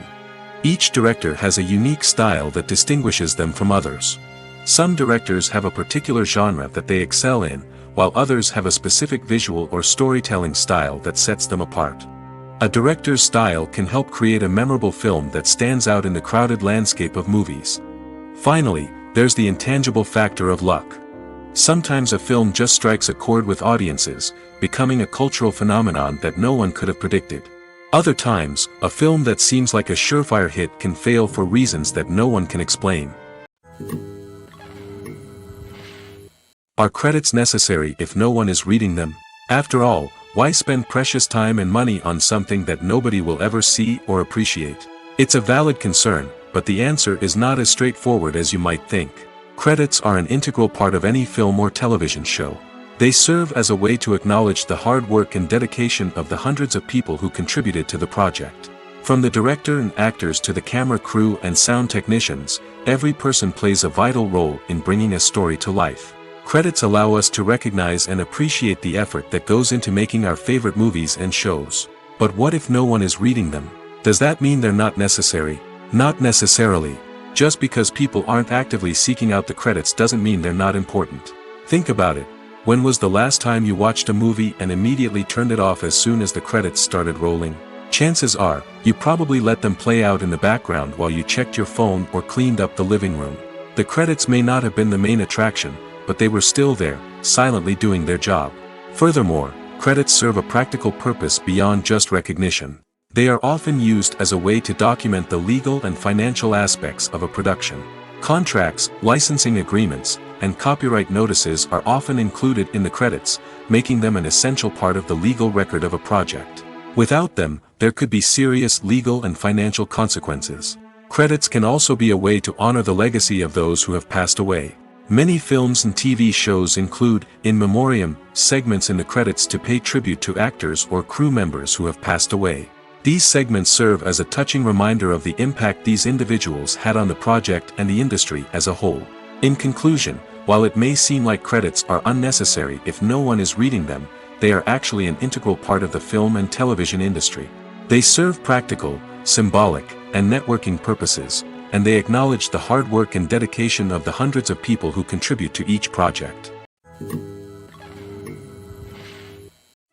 Each director has a unique style that distinguishes them from others. Some directors have a particular genre that they excel in, while others have a specific visual or storytelling style that sets them apart. A director's style can help create a memorable film that stands out in the crowded landscape of movies. Finally, there's the intangible factor of luck. Sometimes a film just strikes a chord with audiences, becoming a cultural phenomenon that no one could have predicted. Other times, a film that seems like a surefire hit can fail for reasons that no one can explain. Are credits necessary if no one is reading them? After all, why spend precious time and money on something that nobody will ever see or appreciate? It's a valid concern, but the answer is not as straightforward as you might think. Credits are an integral part of any film or television show. They serve as a way to acknowledge the hard work and dedication of the hundreds of people who contributed to the project. From the director and actors to the camera crew and sound technicians, every person plays a vital role in bringing a story to life. Credits allow us to recognize and appreciate the effort that goes into making our favorite movies and shows. But what if no one is reading them? Does that mean they're not necessary? Not necessarily. Just because people aren't actively seeking out the credits doesn't mean they're not important. Think about it. When was the last time you watched a movie and immediately turned it off as soon as the credits started rolling? Chances are, you probably let them play out in the background while you checked your phone or cleaned up the living room. The credits may not have been the main attraction, but they were still there, silently doing their job. Furthermore, credits serve a practical purpose beyond just recognition. They are often used as a way to document the legal and financial aspects of a production. Contracts, licensing agreements, and copyright notices are often included in the credits, making them an essential part of the legal record of a project. Without them, there could be serious legal and financial consequences. Credits can also be a way to honor the legacy of those who have passed away. Many films and TV shows include, in memoriam, segments in the credits to pay tribute to actors or crew members who have passed away. These segments serve as a touching reminder of the impact these individuals had on the project and the industry as a whole. In conclusion, while it may seem like credits are unnecessary if no one is reading them, they are actually an integral part of the film and television industry. They serve practical, symbolic, and networking purposes, and they acknowledge the hard work and dedication of the hundreds of people who contribute to each project.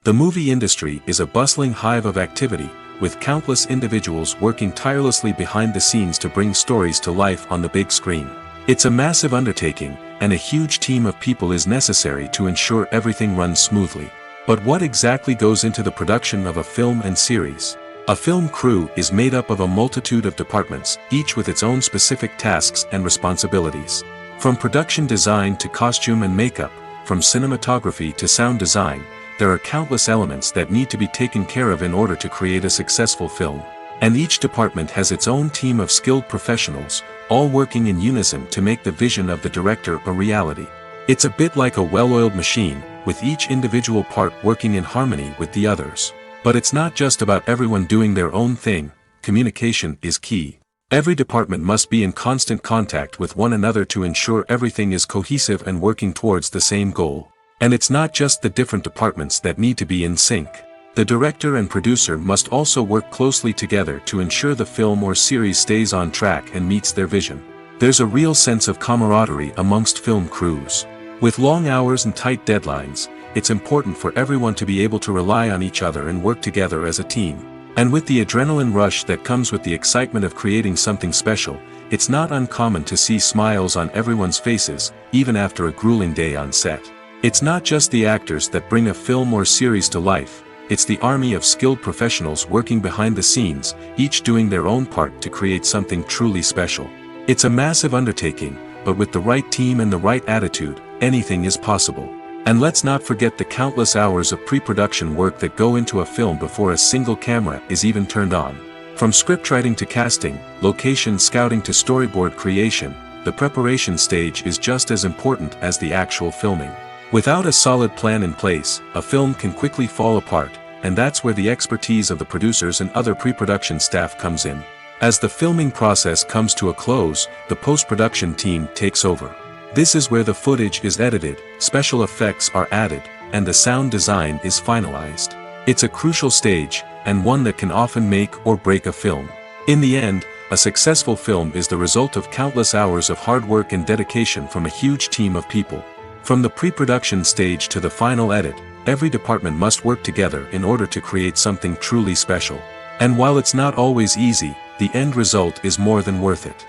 The movie industry is a bustling hive of activity, with countless individuals working tirelessly behind the scenes to bring stories to life on the big screen. It's a massive undertaking, and a huge team of people is necessary to ensure everything runs smoothly. But what exactly goes into the production of a film and series? A film crew is made up of a multitude of departments, each with its own specific tasks and responsibilities. From production design to costume and makeup, from cinematography to sound design, there are countless elements that need to be taken care of in order to create a successful film. And each department has its own team of skilled professionals, all working in unison to make the vision of the director a reality. It's a bit like a well-oiled machine, with each individual part working in harmony with the others. But it's not just about everyone doing their own thing. Communication is key. Every department must be in constant contact with one another to ensure everything is cohesive and working towards the same goal. And it's not just the different departments that need to be in sync. The director and producer must also work closely together to ensure the film or series stays on track and meets their vision. There's a real sense of camaraderie amongst film crews. With long hours and tight deadlines, it's important for everyone to be able to rely on each other and work together as a team. And with the adrenaline rush that comes with the excitement of creating something special, it's not uncommon to see smiles on everyone's faces, even after a grueling day on set. It's not just the actors that bring a film or series to life, it's the army of skilled professionals working behind the scenes, each doing their own part to create something truly special. It's a massive undertaking, but with the right team and the right attitude, anything is possible. And let's not forget the countless hours of pre-production work that go into a film before a single camera is even turned on. From scriptwriting to casting, location scouting to storyboard creation, the preparation stage is just as important as the actual filming. Without a solid plan in place, a film can quickly fall apart, and that's where the expertise of the producers and other pre-production staff comes in. As the filming process comes to a close, the post-production team takes over. This is where the footage is edited, special effects are added, and the sound design is finalized. It's a crucial stage, and one that can often make or break a film. In the end, a successful film is the result of countless hours of hard work and dedication from a huge team of people. From the pre-production stage to the final edit, every department must work together in order to create something truly special. And while it's not always easy, the end result is more than worth it.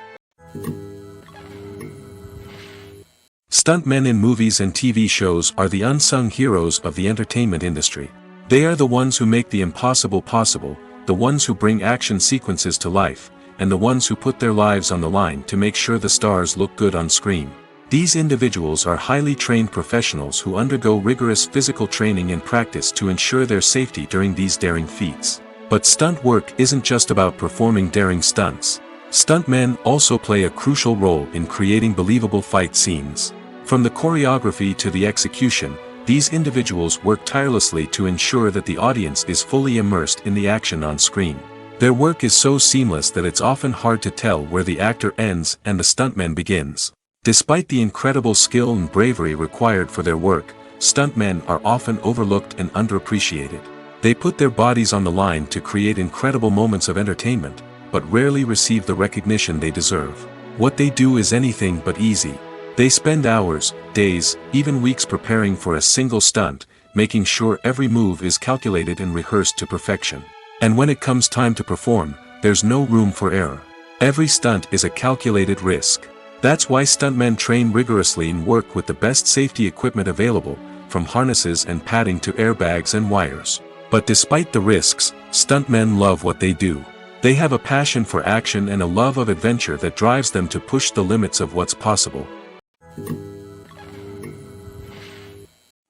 Stuntmen in movies and TV shows are the unsung heroes of the entertainment industry. They are the ones who make the impossible possible, the ones who bring action sequences to life, and the ones who put their lives on the line to make sure the stars look good on screen. These individuals are highly trained professionals who undergo rigorous physical training and practice to ensure their safety during these daring feats. But stunt work isn't just about performing daring stunts. Stuntmen also play a crucial role in creating believable fight scenes. From the choreography to the execution, these individuals work tirelessly to ensure that the audience is fully immersed in the action on screen. Their work is so seamless that it's often hard to tell where the actor ends and the stuntman begins. Despite the incredible skill and bravery required for their work, stuntmen are often overlooked and underappreciated. They put their bodies on the line to create incredible moments of entertainment, but rarely receive the recognition they deserve. What they do is anything but easy. They spend hours, days, even weeks preparing for a single stunt, making sure every move is calculated and rehearsed to perfection. And when it comes time to perform, there's no room for error. Every stunt is a calculated risk. That's why stuntmen train rigorously and work with the best safety equipment available, from harnesses and padding to airbags and wires. But despite the risks, stuntmen love what they do. They have a passion for action and a love of adventure that drives them to push the limits of what's possible.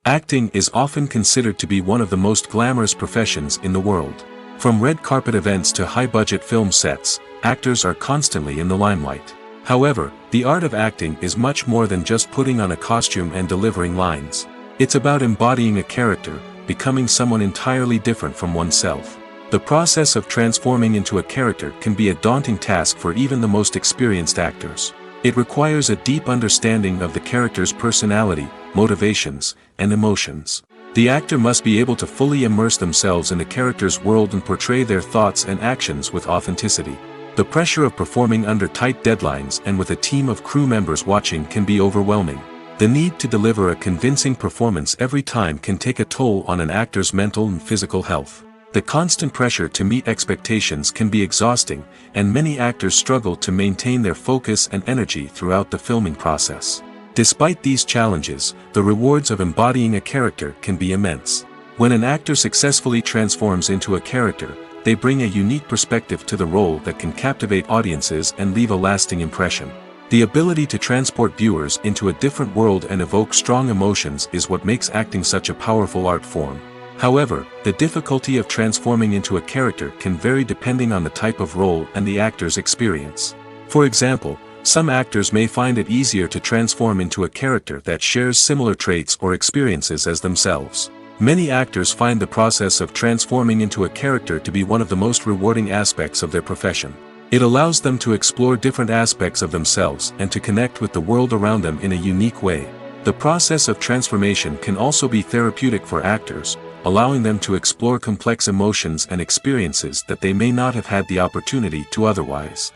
Acting is often considered to be one of the most glamorous professions in the world. From red carpet events to high-budget film sets, actors are constantly in the limelight. However, the art of acting is much more than just putting on a costume and delivering lines. It's about embodying a character, becoming someone entirely different from oneself. The process of transforming into a character can be a daunting task for even the most experienced actors. It requires a deep understanding of the character's personality, motivations, and emotions. The actor must be able to fully immerse themselves in the character's world and portray their thoughts and actions with authenticity. The pressure of performing under tight deadlines and with a team of crew members watching can be overwhelming. The need to deliver a convincing performance every time can take a toll on an actor's mental and physical health. The constant pressure to meet expectations can be exhausting, and many actors struggle to maintain their focus and energy throughout the filming process. Despite these challenges, the rewards of embodying a character can be immense. When an actor successfully transforms into a character, they bring a unique perspective to the role that can captivate audiences and leave a lasting impression. The ability to transport viewers into a different world and evoke strong emotions is what makes acting such a powerful art form. However, the difficulty of transforming into a character can vary depending on the type of role and the actor's experience. For example, some actors may find it easier to transform into a character that shares similar traits or experiences as themselves. Many actors find the process of transforming into a character to be one of the most rewarding aspects of their profession. It allows them to explore different aspects of themselves and to connect with the world around them in a unique way. The process of transformation can also be therapeutic for actors, allowing them to explore complex emotions and experiences that they may not have had the opportunity to otherwise.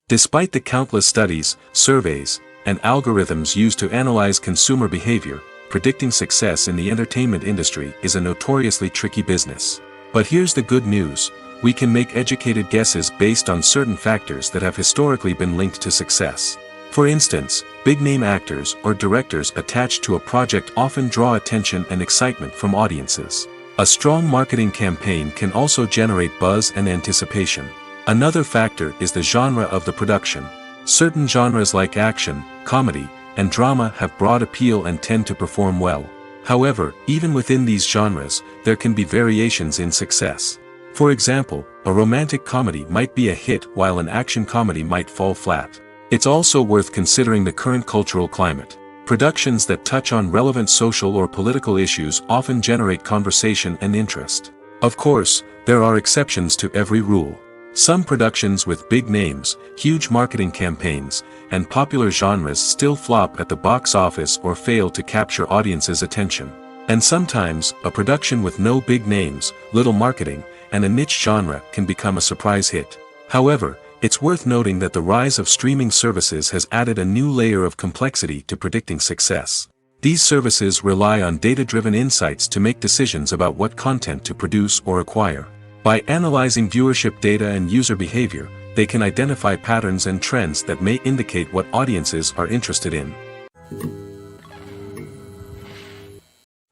Despite the countless studies, surveys, and algorithms used to analyze consumer behavior, predicting success in the entertainment industry is a notoriously tricky business. But here's the good news: we can make educated guesses based on certain factors that have historically been linked to success. For instance, big-name actors or directors attached to a project often draw attention and excitement from audiences. A strong marketing campaign can also generate buzz and anticipation. Another factor is the genre of the production. Certain genres like action, comedy, and drama have broad appeal and tend to perform well. However, even within these genres, there can be variations in success. For example, a romantic comedy might be a hit while an action comedy might fall flat. It's also worth considering the current cultural climate. Productions that touch on relevant social or political issues often generate conversation and interest. Of course, there are exceptions to every rule. Some productions with big names, huge marketing campaigns, and popular genres still flop at the box office or fail to capture audiences' attention. And sometimes, a production with no big names, little marketing, and a niche genre can become a surprise hit. However, it's worth noting that the rise of streaming services has added a new layer of complexity to predicting success. These services rely on data-driven insights to make decisions about what content to produce or acquire. By analyzing viewership data and user behavior, they can identify patterns and trends that may indicate what audiences are interested in.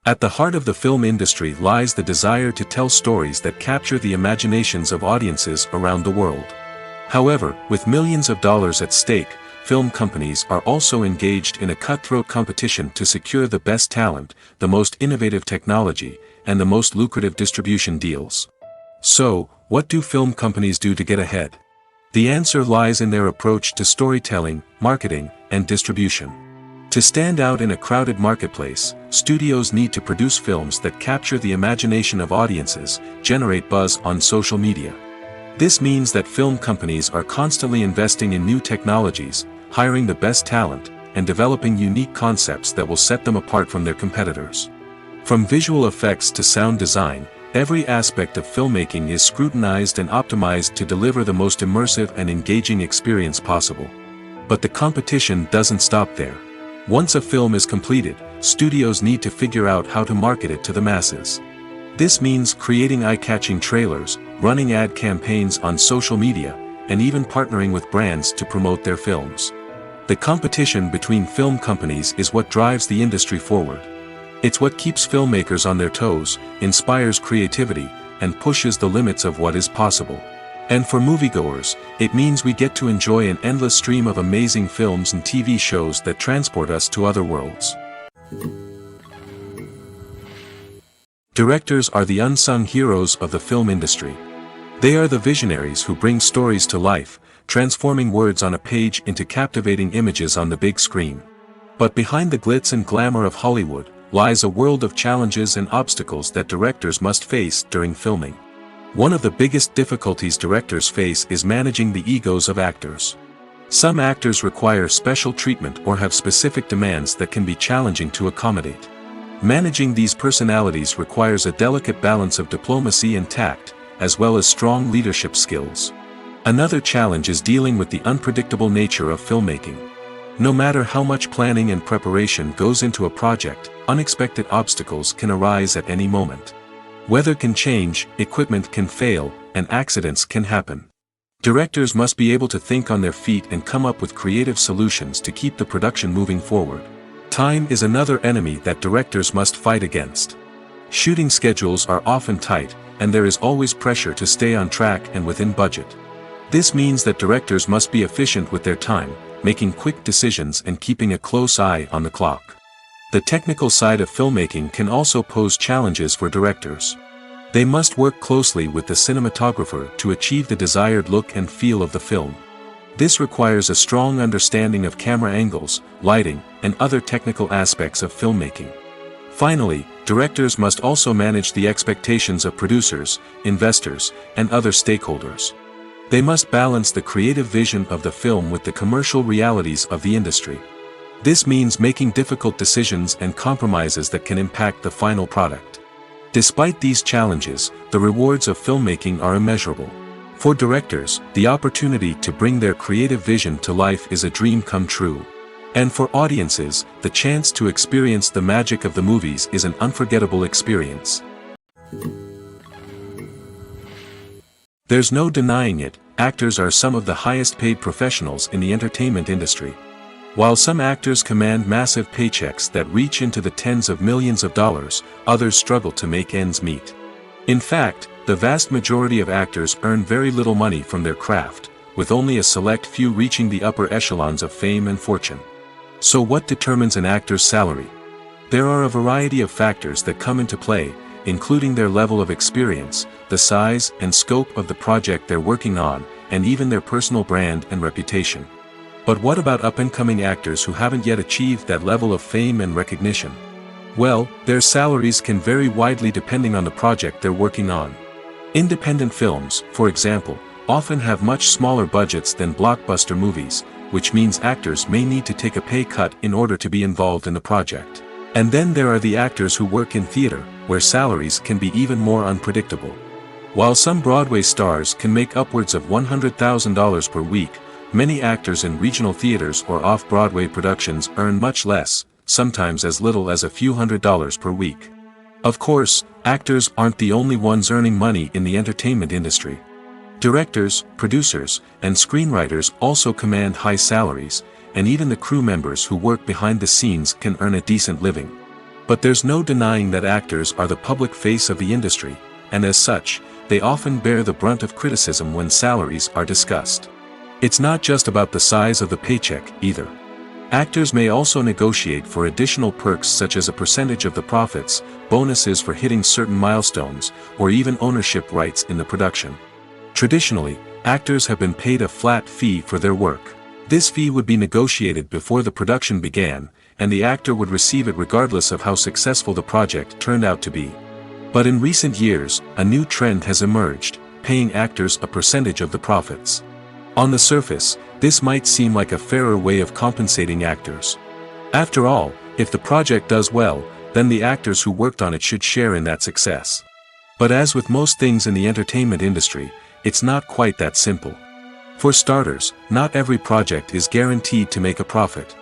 At the heart of the film industry lies the desire to tell stories that capture the imaginations of audiences around the world. However, with millions of dollars at stake, film companies are also engaged in a cutthroat competition to secure the best talent, the most innovative technology, and the most lucrative distribution deals. So, what do film companies do to get ahead? The answer lies in their approach to storytelling, marketing, and distribution. To stand out in a crowded marketplace, studios need to produce films that capture the imagination of audiences, generate buzz on social media. This means that film companies are constantly investing in new technologies, hiring the best talent, and developing unique concepts that will set them apart from their competitors. From visual effects to sound design, Every aspect of filmmaking is scrutinized and optimized to deliver the most immersive and engaging experience possible. But the competition doesn't stop there. Once a film is completed, studios need to figure out how to market it to the masses. This means creating eye-catching trailers, running ad campaigns on social media, and even partnering with brands to promote their films. The competition between film companies is what drives the industry forward. It's what keeps filmmakers on their toes, inspires creativity, and pushes the limits of what is possible. And for moviegoers, it means we get to enjoy an endless stream of amazing films and TV shows that transport us to other worlds. Directors are the unsung heroes of the film industry. They are the visionaries who bring stories to life, transforming words on a page into captivating images on the big screen. But behind the glitz and glamour of Hollywood lies a world of challenges and obstacles that directors must face during filming. One of the biggest difficulties directors face is managing the egos of actors. Some actors require special treatment or have specific demands that can be challenging to accommodate. Managing these personalities requires a delicate balance of diplomacy and tact, as well as strong leadership skills. Another challenge is dealing with the unpredictable nature of filmmaking. No matter how much planning and preparation goes into a project, unexpected obstacles can arise at any moment. Weather can change, equipment can fail, and accidents can happen. Directors must be able to think on their feet and come up with creative solutions to keep the production moving forward. Time is another enemy that directors must fight against. Shooting schedules are often tight, and there is always pressure to stay on track and within budget. This means that directors must be efficient with their time, making quick decisions and keeping a close eye on the clock. The technical side of filmmaking can also pose challenges for directors. They must work closely with the cinematographer to achieve the desired look and feel of the film. This requires a strong understanding of camera angles, lighting, and other technical aspects of filmmaking. Finally, directors must also manage the expectations of producers, investors, and other stakeholders. They must balance the creative vision of the film with the commercial realities of the industry. This means making difficult decisions and compromises that can impact the final product. Despite these challenges, the rewards of filmmaking are immeasurable. For directors, the opportunity to bring their creative vision to life is a dream come true. And for audiences, the chance to experience the magic of the movies is an unforgettable experience. There's no denying it, actors are some of the highest paid professionals in the entertainment industry. While some actors command massive paychecks that reach into the tens of millions of dollars, others struggle to make ends meet. In fact, the vast majority of actors earn very little money from their craft, with only a select few reaching the upper echelons of fame and fortune. So what determines an actor's salary? There are a variety of factors that come into play, including their level of experience, the size and scope of the project they're working on, and even their personal brand and reputation. But what about up-and-coming actors who haven't yet achieved that level of fame and recognition? Well, their salaries can vary widely depending on the project they're working on. Independent films, for example, often have much smaller budgets than blockbuster movies, which means actors may need to take a pay cut in order to be involved in the project. And then there are the actors who work in theater, where salaries can be even more unpredictable. While some Broadway stars can make upwards of $100,000 per week, many actors in regional theaters or off-Broadway productions earn much less, sometimes as little as a few $100s per week. Of course, actors aren't the only ones earning money in the entertainment industry. Directors, producers, and screenwriters also command high salaries, and even the crew members who work behind the scenes can earn a decent living. But there's no denying that actors are the public face of the industry, and as such, they often bear the brunt of criticism when salaries are discussed. It's not just about the size of the paycheck, either. Actors may also negotiate for additional perks such as a percentage of the profits, bonuses for hitting certain milestones, or even ownership rights in the production. Traditionally, actors have been paid a flat fee for their work. This fee would be negotiated before the production began, and the actor would receive it regardless of how successful the project turned out to be. But in recent years, a new trend has emerged, paying actors a percentage of the profits. On the surface, this might seem like a fairer way of compensating actors. After all, if the project does well, then the actors who worked on it should share in that success. But as with most things in the entertainment industry, it's not quite that simple. For starters, not every project is guaranteed to make a profit.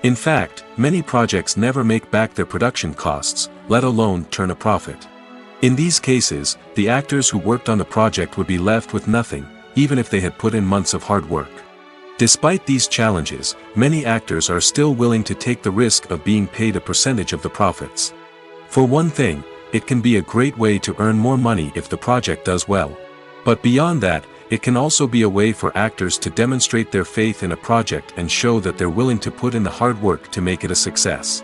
In fact, many projects never make back their production costs, let alone turn a profit. In these cases, the actors who worked on the project would be left with nothing, even if they had put in months of hard work. Despite these challenges, many actors are still willing to take the risk of being paid a percentage of the profits. For one thing, it can be a great way to earn more money if the project does well. But beyond that, it can also be a way for actors to demonstrate their faith in a project and show that they're willing to put in the hard work to make it a success.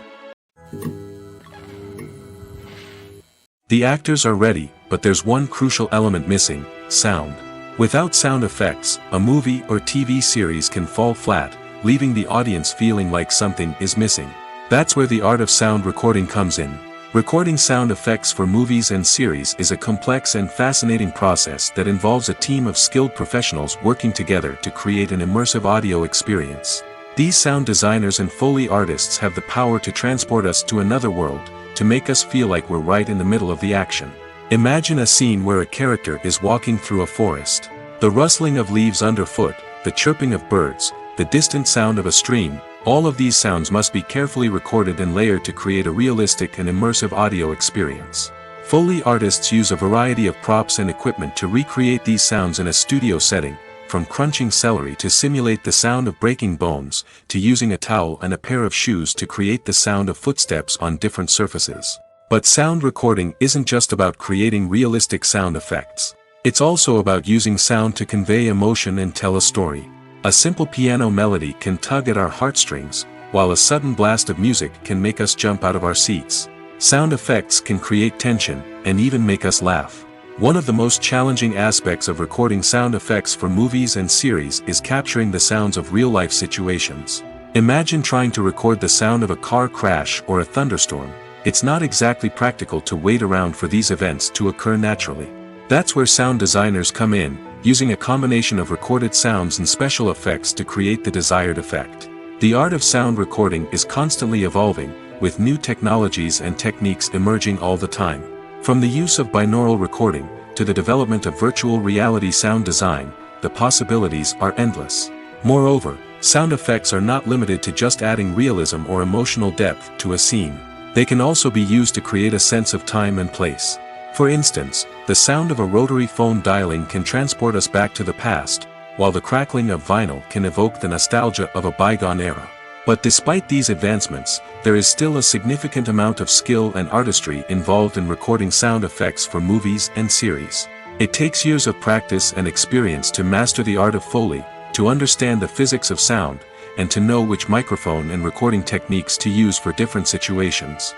The actors are ready, but there's one crucial element missing: sound. Without sound effects, a movie or TV series can fall flat, leaving the audience feeling like something is missing. That's where the art of sound recording comes in. Recording sound effects for movies and series is a complex and fascinating process that involves a team of skilled professionals working together to create an immersive audio experience. These sound designers and Foley artists have the power to transport us to another world, to make us feel like we're right in the middle of the action. Imagine a scene where a character is walking through a forest. The rustling of leaves underfoot, the chirping of birds, the distant sound of a stream, all of these sounds must be carefully recorded and layered to create a realistic and immersive audio experience. Foley artists use a variety of props and equipment to recreate these sounds in a studio setting, from crunching celery to simulate the sound of breaking bones, to using a towel and a pair of shoes to create the sound of footsteps on different surfaces. But sound recording isn't just about creating realistic sound effects. It's also about using sound to convey emotion and tell a story. A simple piano melody can tug at our heartstrings, while a sudden blast of music can make us jump out of our seats. Sound effects can create tension, and even make us laugh. One of the most challenging aspects of recording sound effects for movies and series is capturing the sounds of real-life situations. Imagine trying to record the sound of a car crash or a thunderstorm. It's not exactly practical to wait around for these events to occur naturally. That's where sound designers come in, using a combination of recorded sounds and special effects to create the desired effect. The art of sound recording is constantly evolving, with new technologies and techniques emerging all the time. From the use of binaural recording, to the development of virtual reality sound design, the possibilities are endless. Moreover, sound effects are not limited to just adding realism or emotional depth to a scene. They can also be used to create a sense of time and place. For instance, the sound of a rotary phone dialing can transport us back to the past, while the crackling of vinyl can evoke the nostalgia of a bygone era. But despite these advancements, there is still a significant amount of skill and artistry involved in recording sound effects for movies and series. It takes years of practice and experience to master the art of Foley, to understand the physics of sound, and to know which microphone and recording techniques to use for different situations.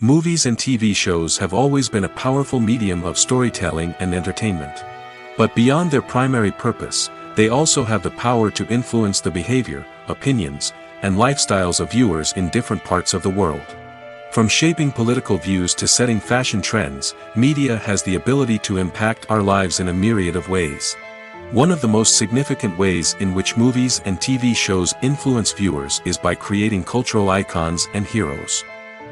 Movies and TV shows have always been a powerful medium of storytelling and entertainment. But beyond their primary purpose, they also have the power to influence the behavior, opinions, and lifestyles of viewers in different parts of the world. From shaping political views to setting fashion trends, media has the ability to impact our lives in a myriad of ways. One of the most significant ways in which movies and TV shows influence viewers is by creating cultural icons and heroes.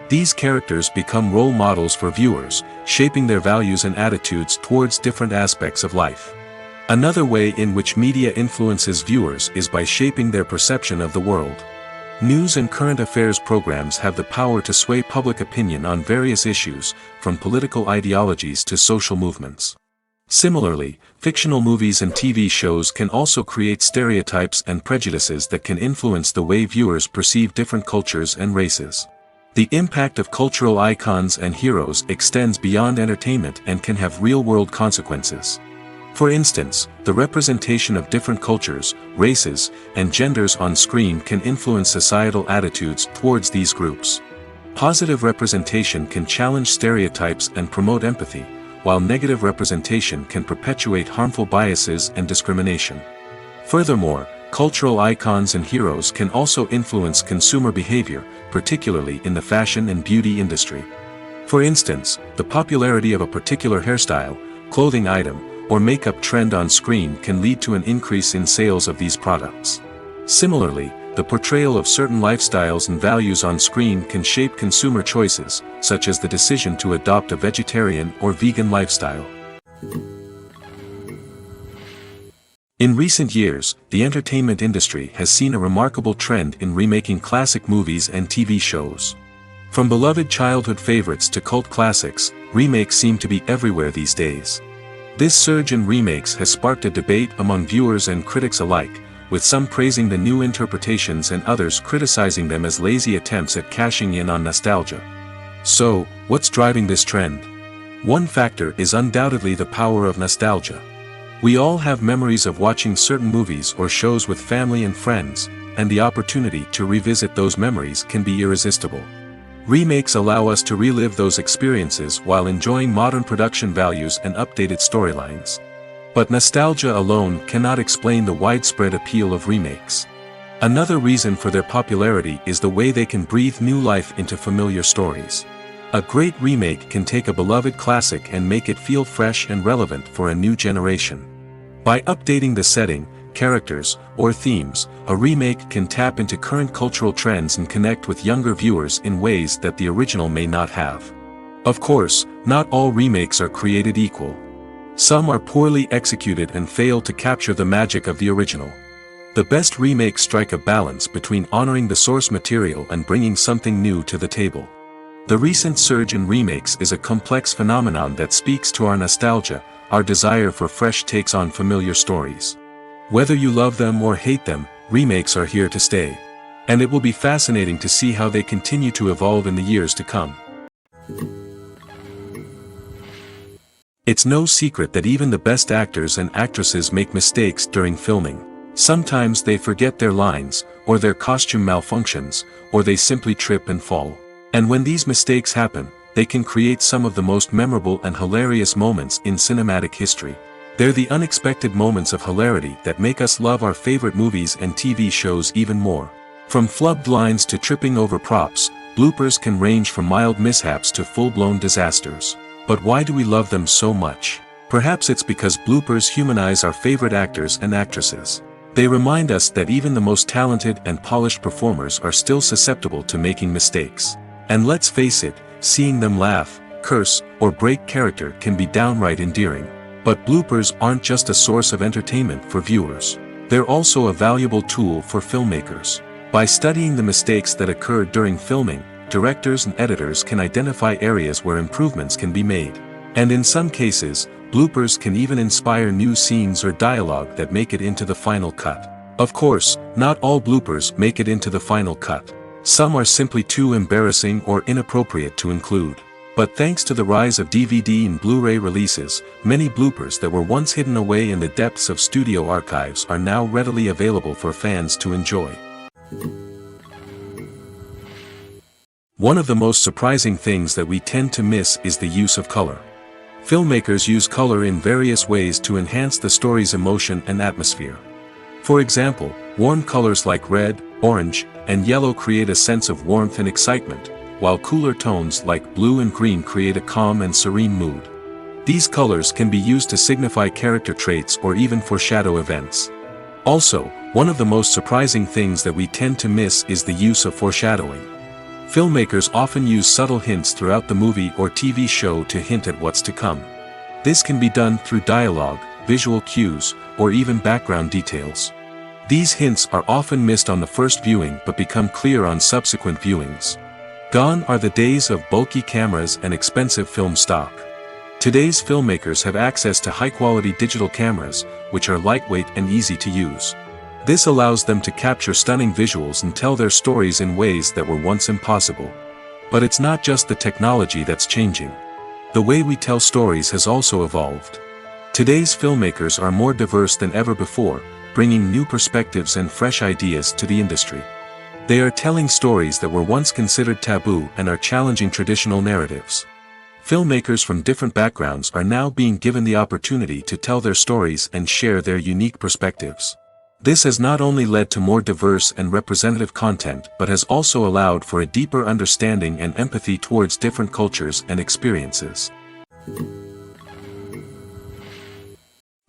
These characters become role models for viewers, shaping their values and attitudes towards different aspects of life. Another way in which media influences viewers is by shaping their perception of the world. News and current affairs programs have the power to sway public opinion on various issues, from political ideologies to social movements. Similarly, fictional movies and TV shows can also create stereotypes and prejudices that can influence the way viewers perceive different cultures and races. The impact of cultural icons and heroes extends beyond entertainment and can have real-world consequences. For instance, the representation of different cultures, races, and genders on screen can influence societal attitudes towards these groups. Positive representation can challenge stereotypes and promote empathy, while negative representation can perpetuate harmful biases and discrimination. Furthermore, cultural icons and heroes can also influence consumer behavior, particularly in the fashion and beauty industry. For instance, the popularity of a particular hairstyle, clothing item, or makeup trend on screen can lead to an increase in sales of these products. Similarly, the portrayal of certain lifestyles and values on screen can shape consumer choices, such as the decision to adopt a vegetarian or vegan lifestyle. In recent years, the entertainment industry has seen a remarkable trend in remaking classic movies and TV shows. From beloved childhood favorites to cult classics, remakes seem to be everywhere these days. This surge in remakes has sparked a debate among viewers and critics alike, with some praising the new interpretations and others criticizing them as lazy attempts at cashing in on nostalgia. So, what's driving this trend? One factor is undoubtedly the power of nostalgia. We all have memories of watching certain movies or shows with family and friends, and the opportunity to revisit those memories can be irresistible. Remakes allow us to relive those experiences while enjoying modern production values and updated storylines. But nostalgia alone cannot explain the widespread appeal of remakes. Another reason for their popularity is the way they can breathe new life into familiar stories. A great remake can take a beloved classic and make it feel fresh and relevant for a new generation. By updating the setting, characters, or themes, a remake can tap into current cultural trends and connect with younger viewers in ways that the original may not have. Of course, not all remakes are created equal. Some are poorly executed and fail to capture the magic of the original. The best remakes strike a balance between honoring the source material and bringing something new to the table. The recent surge in remakes is a complex phenomenon that speaks to our nostalgia, our desire for fresh takes on familiar stories. Whether you love them or hate them, remakes are here to stay. And it will be fascinating to see how they continue to evolve in the years to come. It's no secret that even the best actors and actresses make mistakes during filming. Sometimes they forget their lines, or their costume malfunctions, or they simply trip and fall. And when these mistakes happen, they can create some of the most memorable and hilarious moments in cinematic history. They're the unexpected moments of hilarity that make us love our favorite movies and TV shows even more. From flubbed lines to tripping over props, bloopers can range from mild mishaps to full-blown disasters. But why do we love them so much? Perhaps it's because bloopers humanize our favorite actors and actresses. They remind us that even the most talented and polished performers are still susceptible to making mistakes. And let's face it, seeing them laugh, curse, or break character can be downright endearing. But bloopers aren't just a source of entertainment for viewers. They're also a valuable tool for filmmakers. By studying the mistakes that occurred during filming, directors and editors can identify areas where improvements can be made. And in some cases, bloopers can even inspire new scenes or dialogue that make it into the final cut. Of course, not all bloopers make it into the final cut. Some are simply too embarrassing or inappropriate to include. But thanks to the rise of DVD and Blu-ray releases, many bloopers that were once hidden away in the depths of studio archives are now readily available for fans to enjoy. One of the most surprising things that we tend to miss is the use of color. Filmmakers use color in various ways to enhance the story's emotion and atmosphere. For example, warm colors like red, orange, and yellow create a sense of warmth and excitement, while cooler tones like blue and green create a calm and serene mood. These colors can be used to signify character traits or even foreshadow events. Also, one of the most surprising things that we tend to miss is the use of foreshadowing. Filmmakers often use subtle hints throughout the movie or TV show to hint at what's to come. This can be done through dialogue, visual cues, or even background details. These hints are often missed on the first viewing but become clear on subsequent viewings. Gone are the days of bulky cameras and expensive film stock. Today's filmmakers have access to high-quality digital cameras, which are lightweight and easy to use. This allows them to capture stunning visuals and tell their stories in ways that were once impossible. But it's not just the technology that's changing. The way we tell stories has also evolved. Today's filmmakers are more diverse than ever before, bringing new perspectives and fresh ideas to the industry. They are telling stories that were once considered taboo and are challenging traditional narratives. Filmmakers from different backgrounds are now being given the opportunity to tell their stories and share their unique perspectives. This has not only led to more diverse and representative content but has also allowed for a deeper understanding and empathy towards different cultures and experiences.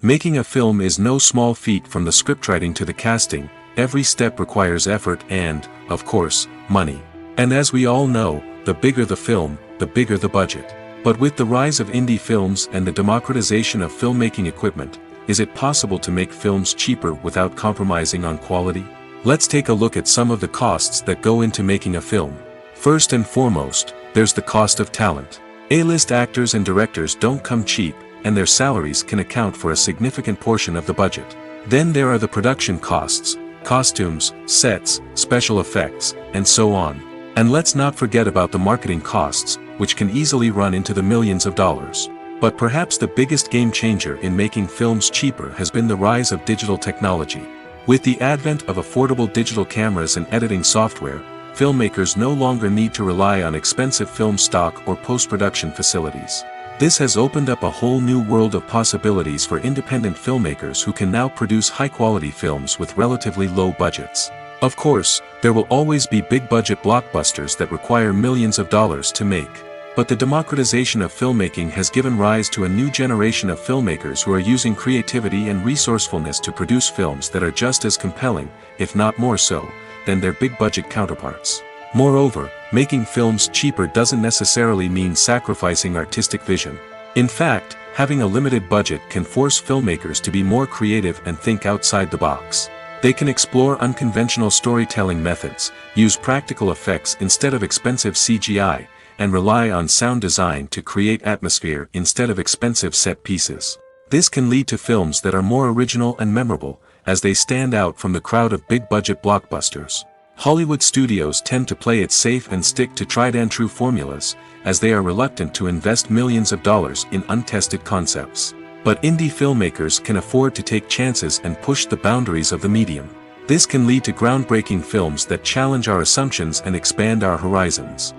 Making a film is no small feat, from the scriptwriting to the casting, every step requires effort and, of course, money. And as we all know, the bigger the film, the bigger the budget. But with the rise of indie films and the democratization of filmmaking equipment, is it possible to make films cheaper without compromising on quality? Let's take a look at some of the costs that go into making a film. First and foremost, there's the cost of talent. A-list actors and directors don't come cheap, and their salaries can account for a significant portion of the budget. Then there are the production costs, costumes, sets, special effects, and so on. And let's not forget about the marketing costs, which can easily run into the millions of dollars. But perhaps the biggest game changer in making films cheaper has been the rise of digital technology. With the advent of affordable digital cameras and editing software, filmmakers no longer need to rely on expensive film stock or post-production facilities. This has opened up a whole new world of possibilities for independent filmmakers who can now produce high-quality films with relatively low budgets. Of course, there will always be big-budget blockbusters that require millions of dollars to make. But the democratization of filmmaking has given rise to a new generation of filmmakers who are using creativity and resourcefulness to produce films that are just as compelling, if not more so, than their big-budget counterparts. Moreover, making films cheaper doesn't necessarily mean sacrificing artistic vision. In fact, having a limited budget can force filmmakers to be more creative and think outside the box. They can explore unconventional storytelling methods, use practical effects instead of expensive CGI, and rely on sound design to create atmosphere instead of expensive set pieces. This can lead to films that are more original and memorable, as they stand out from the crowd of big-budget blockbusters. Hollywood studios tend to play it safe and stick to tried-and-true formulas, as they are reluctant to invest millions of dollars in untested concepts. But indie filmmakers can afford to take chances and push the boundaries of the medium. This can lead to groundbreaking films that challenge our assumptions and expand our horizons.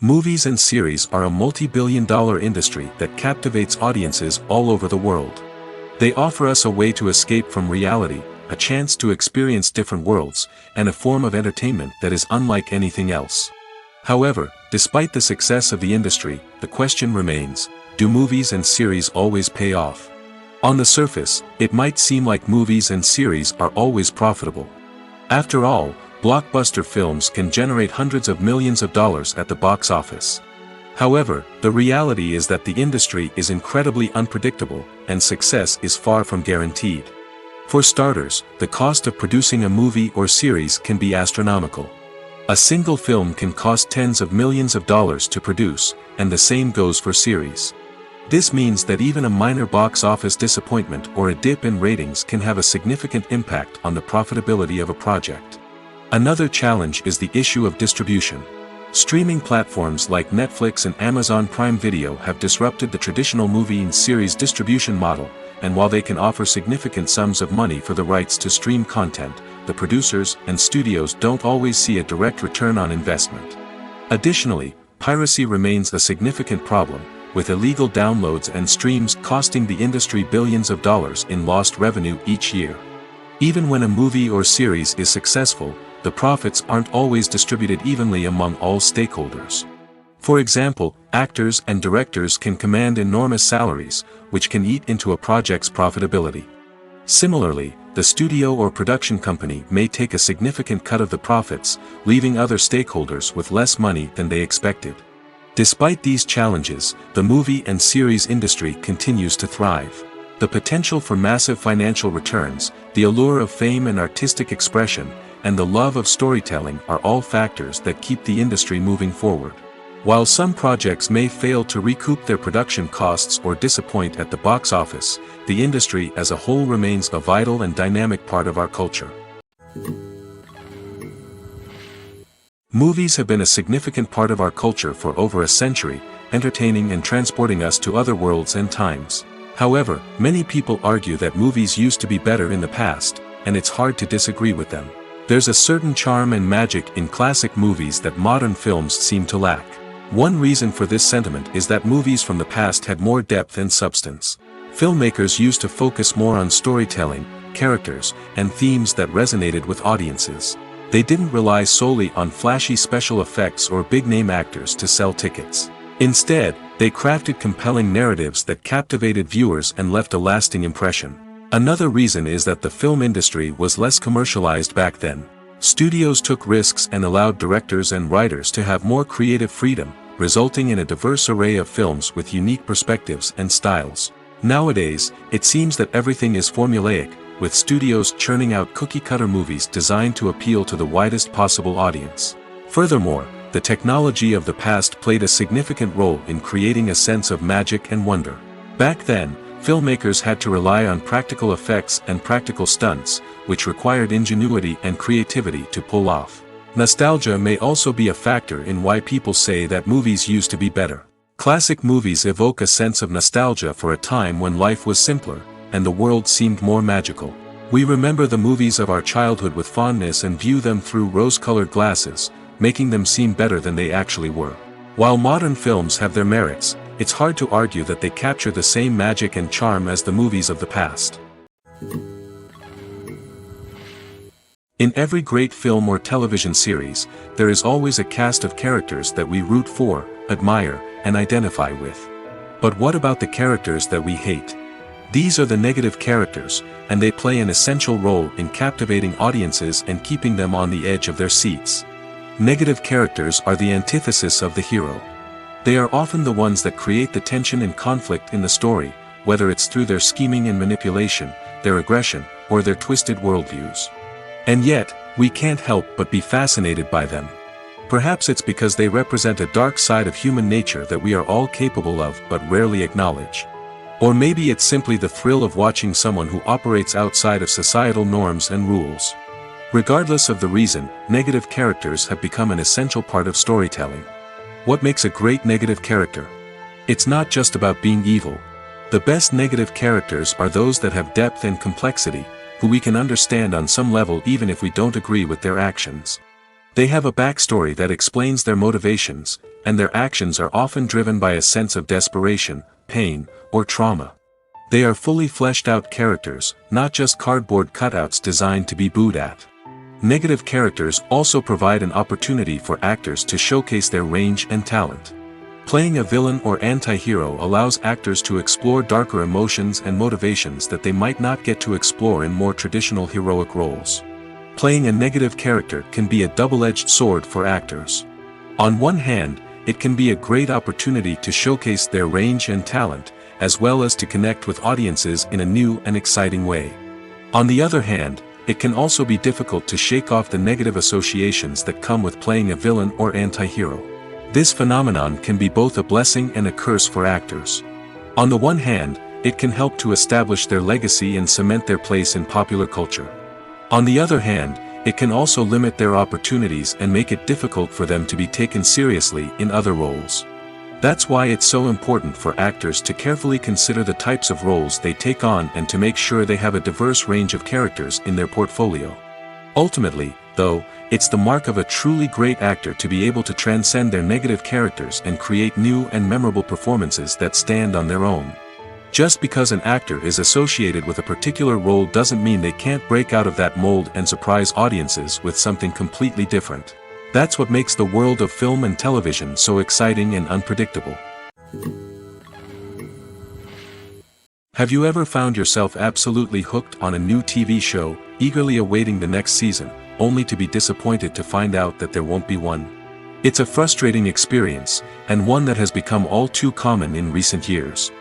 Movies and series are a multi-billion-dollar industry that captivates audiences all over the world. They offer us a way to escape from reality, a chance to experience different worlds, and a form of entertainment that is unlike anything else. However, despite the success of the industry, the question remains, do movies and series always pay off? On the surface, it might seem like movies and series are always profitable. After all, blockbuster films can generate hundreds of millions of dollars at the box office. However, the reality is that the industry is incredibly unpredictable, and success is far from guaranteed. For starters, the cost of producing a movie or series can be astronomical. A single film can cost tens of millions of dollars to produce, and the same goes for series. This means that even a minor box office disappointment or a dip in ratings can have a significant impact on the profitability of a project. Another challenge is the issue of distribution. Streaming platforms like Netflix and Amazon Prime Video have disrupted the traditional movie and series distribution model, and while they can offer significant sums of money for the rights to stream content, the producers and studios don't always see a direct return on investment. Additionally, piracy remains a significant problem, with illegal downloads and streams costing the industry billions of dollars in lost revenue each year. Even when a movie or series is successful, the profits aren't always distributed evenly among all stakeholders. For example, actors and directors can command enormous salaries, which can eat into a project's profitability. Similarly, the studio or production company may take a significant cut of the profits, leaving other stakeholders with less money than they expected. Despite these challenges, the movie and series industry continues to thrive. The potential for massive financial returns, the allure of fame and artistic expression, and the love of storytelling are all factors that keep the industry moving forward. While some projects may fail to recoup their production costs or disappoint at the box office, the industry as a whole remains a vital and dynamic part of our culture. Movies have been a significant part of our culture for over a century, entertaining and transporting us to other worlds and times. However, many people argue that movies used to be better in the past, and it's hard to disagree with them. There's a certain charm and magic in classic movies that modern films seem to lack. One reason for this sentiment is that movies from the past had more depth and substance. Filmmakers used to focus more on storytelling, characters, and themes that resonated with audiences. They didn't rely solely on flashy special effects or big-name actors to sell tickets. Instead, they crafted compelling narratives that captivated viewers and left a lasting impression. Another reason is that the film industry was less commercialized back then. Studios took risks and allowed directors and writers to have more creative freedom, resulting in a diverse array of films with unique perspectives and styles. Nowadays, it seems that everything is formulaic, with studios churning out cookie-cutter movies designed to appeal to the widest possible audience. Furthermore, the technology of the past played a significant role in creating a sense of magic and wonder. Back then, filmmakers had to rely on practical effects and practical stunts, which required ingenuity and creativity to pull off. Nostalgia may also be a factor in why people say that movies used to be better. Classic movies evoke a sense of nostalgia for a time when life was simpler, and the world seemed more magical. We remember the movies of our childhood with fondness and view them through rose-colored glasses, making them seem better than they actually were. While modern films have their merits, it's hard to argue that they capture the same magic and charm as the movies of the past. In every great film or television series, there is always a cast of characters that we root for, admire, and identify with. But what about the characters that we hate? These are the negative characters, and they play an essential role in captivating audiences and keeping them on the edge of their seats. Negative characters are the antithesis of the hero. They are often the ones that create the tension and conflict in the story, whether it's through their scheming and manipulation, their aggression, or their twisted worldviews. And yet, we can't help but be fascinated by them. Perhaps it's because they represent a dark side of human nature that we are all capable of but rarely acknowledge. Or maybe it's simply the thrill of watching someone who operates outside of societal norms and rules. Regardless of the reason, negative characters have become an essential part of storytelling. What makes a great negative character? It's not just about being evil. The best negative characters are those that have depth and complexity, who we can understand on some level even if we don't agree with their actions. They have a backstory that explains their motivations, and their actions are often driven by a sense of desperation, pain, or trauma. They are fully fleshed out characters, not just cardboard cutouts designed to be booed at. Negative characters also provide an opportunity for actors to showcase their range and talent. Playing a villain or anti-hero allows actors to explore darker emotions and motivations that they might not get to explore in more traditional heroic roles. Playing a negative character can be a double-edged sword for actors. On one hand, it can be a great opportunity to showcase their range and talent, as well as to connect with audiences in a new and exciting way. On the other hand, it can also be difficult to shake off the negative associations that come with playing a villain or anti-hero. This phenomenon can be both a blessing and a curse for actors. On the one hand, it can help to establish their legacy and cement their place in popular culture. On the other hand, it can also limit their opportunities and make it difficult for them to be taken seriously in other roles. That's why it's so important for actors to carefully consider the types of roles they take on and to make sure they have a diverse range of characters in their portfolio. Ultimately, though, it's the mark of a truly great actor to be able to transcend their negative characters and create new and memorable performances that stand on their own. Just because an actor is associated with a particular role doesn't mean they can't break out of that mold and surprise audiences with something completely different. That's what makes the world of film and television so exciting and unpredictable. Have you ever found yourself absolutely hooked on a new TV show, eagerly awaiting the next season, only to be disappointed to find out that there won't be one? It's a frustrating experience, and one that has become all too common in recent years.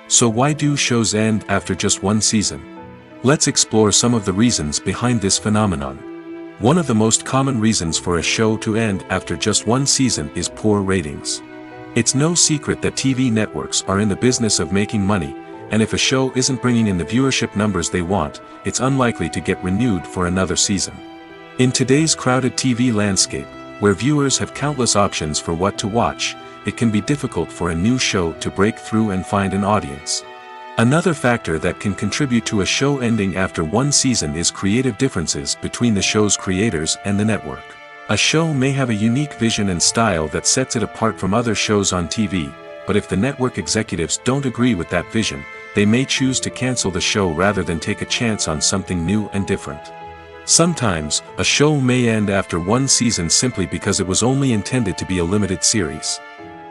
So why do shows end after just one season? Let's explore some of the reasons behind this phenomenon. One of the most common reasons for a show to end after just one season is poor ratings. It's no secret that TV networks are in the business of making money, and if a show isn't bringing in the viewership numbers they want, it's unlikely to get renewed for another season. In today's crowded TV landscape, where viewers have countless options for what to watch, it can be difficult for a new show to break through and find an audience. Another factor that can contribute to a show ending after one season is creative differences between the show's creators and the network. A show may have a unique vision and style that sets it apart from other shows on TV, but if the network executives don't agree with that vision, they may choose to cancel the show rather than take a chance on something new and different. Sometimes, a show may end after one season simply because it was only intended to be a limited series.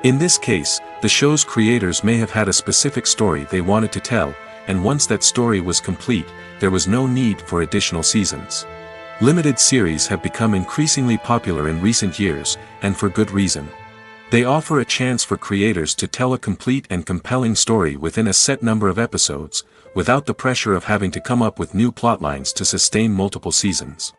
In this case, the show's creators may have had a specific story they wanted to tell, and once that story was complete, there was no need for additional seasons. Limited series have become increasingly popular in recent years, and for good reason. They offer a chance for creators to tell a complete and compelling story within a set number of episodes, without the pressure of having to come up with new plotlines to sustain multiple seasons.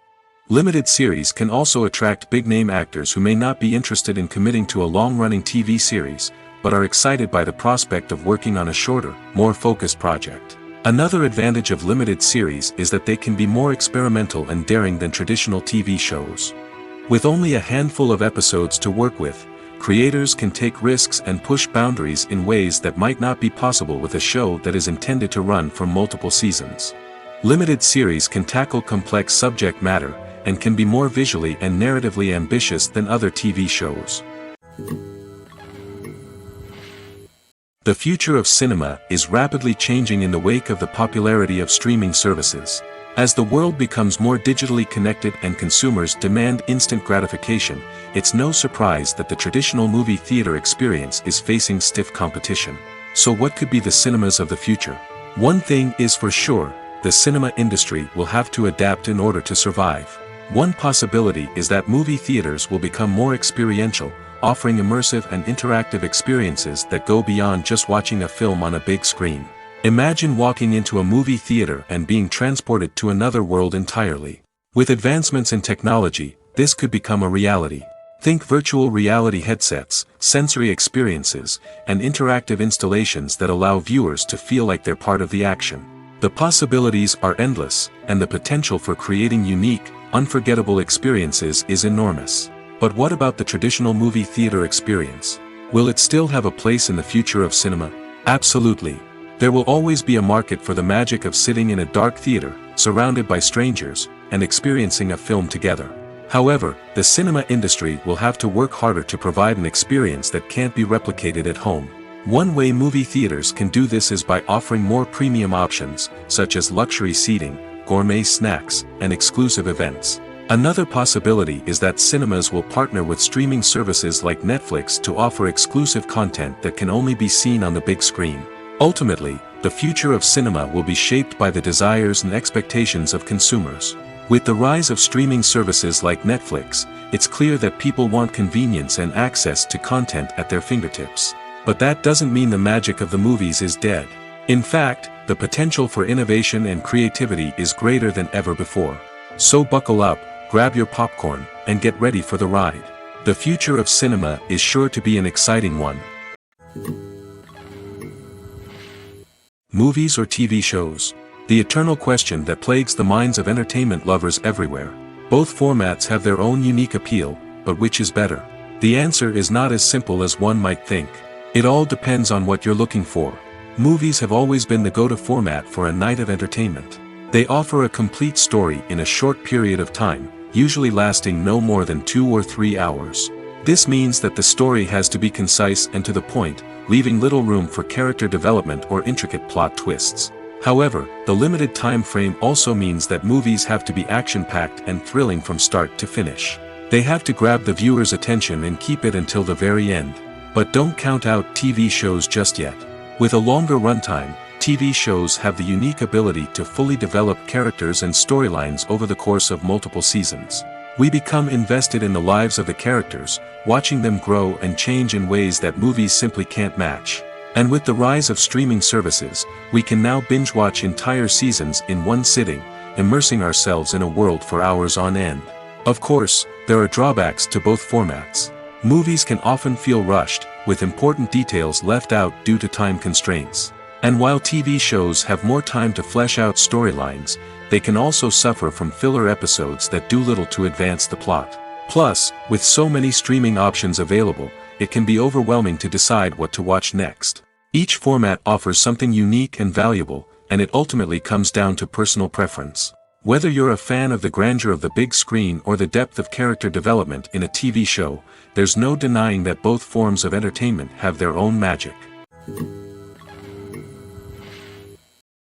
Limited series can also attract big-name actors who may not be interested in committing to a long-running TV series, but are excited by the prospect of working on a shorter, more focused project. Another advantage of limited series is that they can be more experimental and daring than traditional TV shows. With only a handful of episodes to work with, creators can take risks and push boundaries in ways that might not be possible with a show that is intended to run for multiple seasons. Limited series can tackle complex subject matter, and can be more visually and narratively ambitious than other TV shows. The future of cinema is rapidly changing in the wake of the popularity of streaming services. As the world becomes more digitally connected and consumers demand instant gratification, it's no surprise that the traditional movie theater experience is facing stiff competition. So what could be the cinemas of the future? One thing is for sure, the cinema industry will have to adapt in order to survive. One possibility is that movie theaters will become more experiential, offering immersive and interactive experiences that go beyond just watching a film on a big screen. Imagine walking into a movie theater and being transported to another world entirely. With advancements in technology, this could become a reality. Think virtual reality headsets, sensory experiences, and interactive installations that allow viewers to feel like they're part of the action. The possibilities are endless, and the potential for creating unique, unforgettable experiences is enormous. But what about the traditional movie theater experience? Will it still have a place in the future of cinema? Absolutely. There will always be a market for the magic of sitting in a dark theater, surrounded by strangers, and experiencing a film together. However, the cinema industry will have to work harder to provide an experience that can't be replicated at home. One way movie theaters can do this is by offering more premium options, such as luxury seating, gourmet snacks, and exclusive events. Another possibility is that cinemas will partner with streaming services like Netflix to offer exclusive content that can only be seen on the big screen. Ultimately, the future of cinema will be shaped by the desires and expectations of consumers. With the rise of streaming services like Netflix, it's clear that people want convenience and access to content at their fingertips. But that doesn't mean the magic of the movies is dead. In fact, the potential for innovation and creativity is greater than ever before. So buckle up, grab your popcorn, and get ready for the ride. The future of cinema is sure to be an exciting one. Movies or TV shows? The eternal question that plagues the minds of entertainment lovers everywhere. Both formats have their own unique appeal, but which is better? The answer is not as simple as one might think. It all depends on what you're looking for. Movies have always been the go-to format for a night of entertainment. They offer a complete story in a short period of time, usually lasting no more than 2 or 3 hours. This means that the story has to be concise and to the point, leaving little room for character development or intricate plot twists. However, the limited time frame also means that movies have to be action-packed and thrilling from start to finish. They have to grab the viewer's attention and keep it until the very end. But don't count out TV shows just yet. With a longer runtime, TV shows have the unique ability to fully develop characters and storylines over the course of multiple seasons. We become invested in the lives of the characters, watching them grow and change in ways that movies simply can't match. And with the rise of streaming services, we can now binge-watch entire seasons in one sitting, immersing ourselves in a world for hours on end. Of course, there are drawbacks to both formats. Movies can often feel rushed, with important details left out due to time constraints. And while TV shows have more time to flesh out storylines, they can also suffer from filler episodes that do little to advance the plot. Plus, with so many streaming options available, it can be overwhelming to decide what to watch next. Each format offers something unique and valuable, and it ultimately comes down to personal preference. Whether you're a fan of the grandeur of the big screen or the depth of character development in a TV show, there's no denying that both forms of entertainment have their own magic.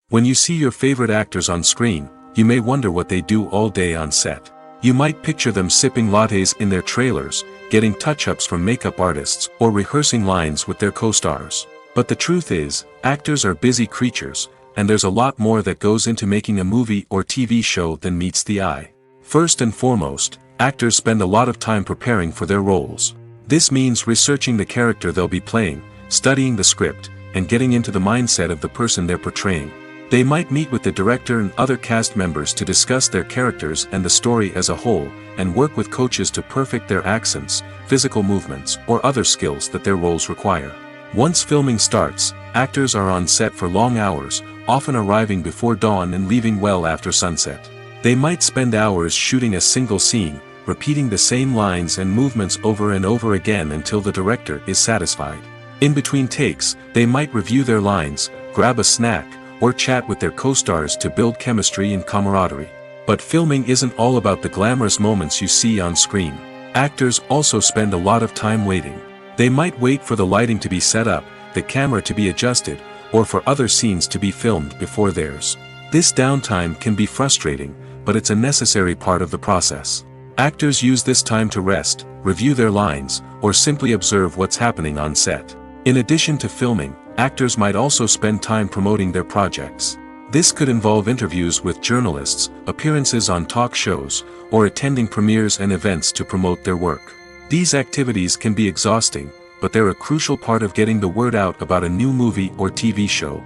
When you see your favorite actors on screen, you may wonder what they do all day on set. You might picture them sipping lattes in their trailers, getting touch-ups from makeup artists, or rehearsing lines with their co-stars. But the truth is, actors are busy creatures, and there's a lot more that goes into making a movie or TV show than meets the eye. First and foremost, actors spend a lot of time preparing for their roles. This means researching the character they'll be playing, studying the script, and getting into the mindset of the person they're portraying. They might meet with the director and other cast members to discuss their characters and the story as a whole, and work with coaches to perfect their accents, physical movements, or other skills that their roles require. Once filming starts, actors are on set for long hours, often arriving before dawn and leaving well after sunset. They might spend hours shooting a single scene, repeating the same lines and movements over and over again until the director is satisfied. In between takes, they might review their lines, grab a snack, or chat with their co-stars to build chemistry and camaraderie. But filming isn't all about the glamorous moments you see on screen. Actors also spend a lot of time waiting. They might wait for the lighting to be set up, the camera to be adjusted, or for other scenes to be filmed before theirs. This downtime can be frustrating, but it's a necessary part of the process. Actors use this time to rest, review their lines, or simply observe what's happening on set. In addition to filming, actors might also spend time promoting their projects. This could involve interviews with journalists, appearances on talk shows, or attending premieres and events to promote their work. These activities can be exhausting, but they're a crucial part of getting the word out about a new movie or TV show.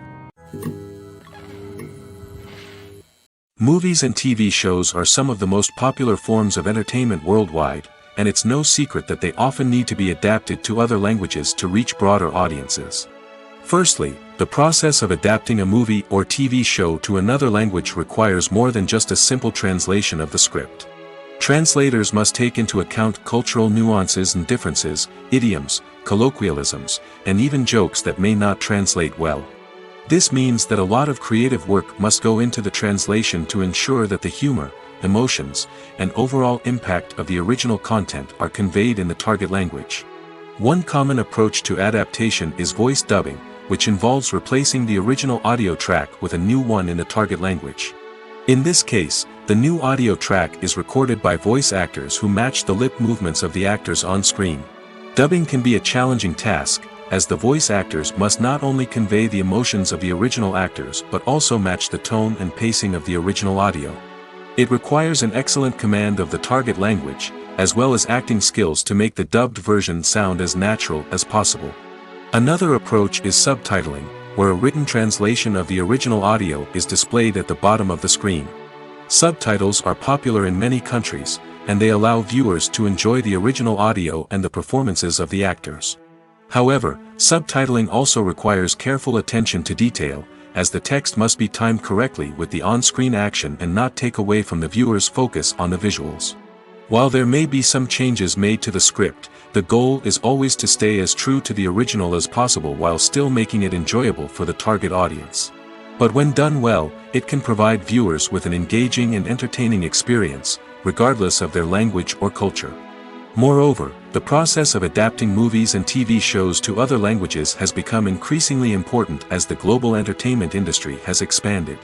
Movies and TV shows are some of the most popular forms of entertainment worldwide, and it's no secret that they often need to be adapted to other languages to reach broader audiences. Firstly, the process of adapting a movie or TV show to another language requires more than just a simple translation of the script. Translators must take into account cultural nuances and differences, idioms, colloquialisms, and even jokes that may not translate well. This means that a lot of creative work must go into the translation to ensure that the humor, emotions, and overall impact of the original content are conveyed in the target language. One common approach to adaptation is voice dubbing, which involves replacing the original audio track with a new one in the target language. In this case, the new audio track is recorded by voice actors who match the lip movements of the actors on screen. Dubbing can be a challenging task, as the voice actors must not only convey the emotions of the original actors but also match the tone and pacing of the original audio. It requires an excellent command of the target language, as well as acting skills to make the dubbed version sound as natural as possible. Another approach is subtitling, where a written translation of the original audio is displayed at the bottom of the screen. Subtitles are popular in many countries, and they allow viewers to enjoy the original audio and the performances of the actors. However, subtitling also requires careful attention to detail, as the text must be timed correctly with the on-screen action and not take away from the viewer's focus on the visuals. While there may be some changes made to the script, the goal is always to stay as true to the original as possible while still making it enjoyable for the target audience. But when done well, it can provide viewers with an engaging and entertaining experience, regardless of their language or culture. Moreover, the process of adapting movies and TV shows to other languages has become increasingly important as the global entertainment industry has expanded.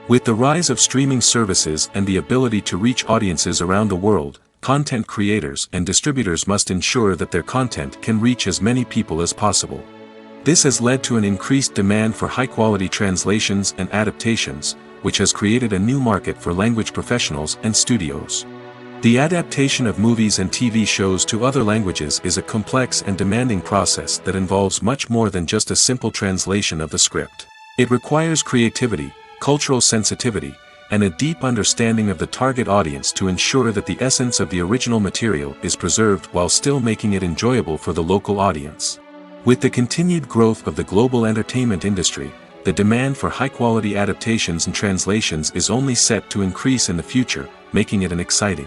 With the rise of streaming services and the ability to reach audiences around the world, content creators and distributors must ensure that their content can reach as many people as possible. This has led to an increased demand for high-quality translations and adaptations, which has created a new market for language professionals and studios. The adaptation of movies and TV shows to other languages is a complex and demanding process that involves much more than just a simple translation of the script. It requires creativity, cultural sensitivity, and a deep understanding of the target audience to ensure that the essence of the original material is preserved while still making it enjoyable for the local audience. With the continued growth of the global entertainment industry, the demand for high-quality adaptations and translations is only set to increase in the future, making it an exciting.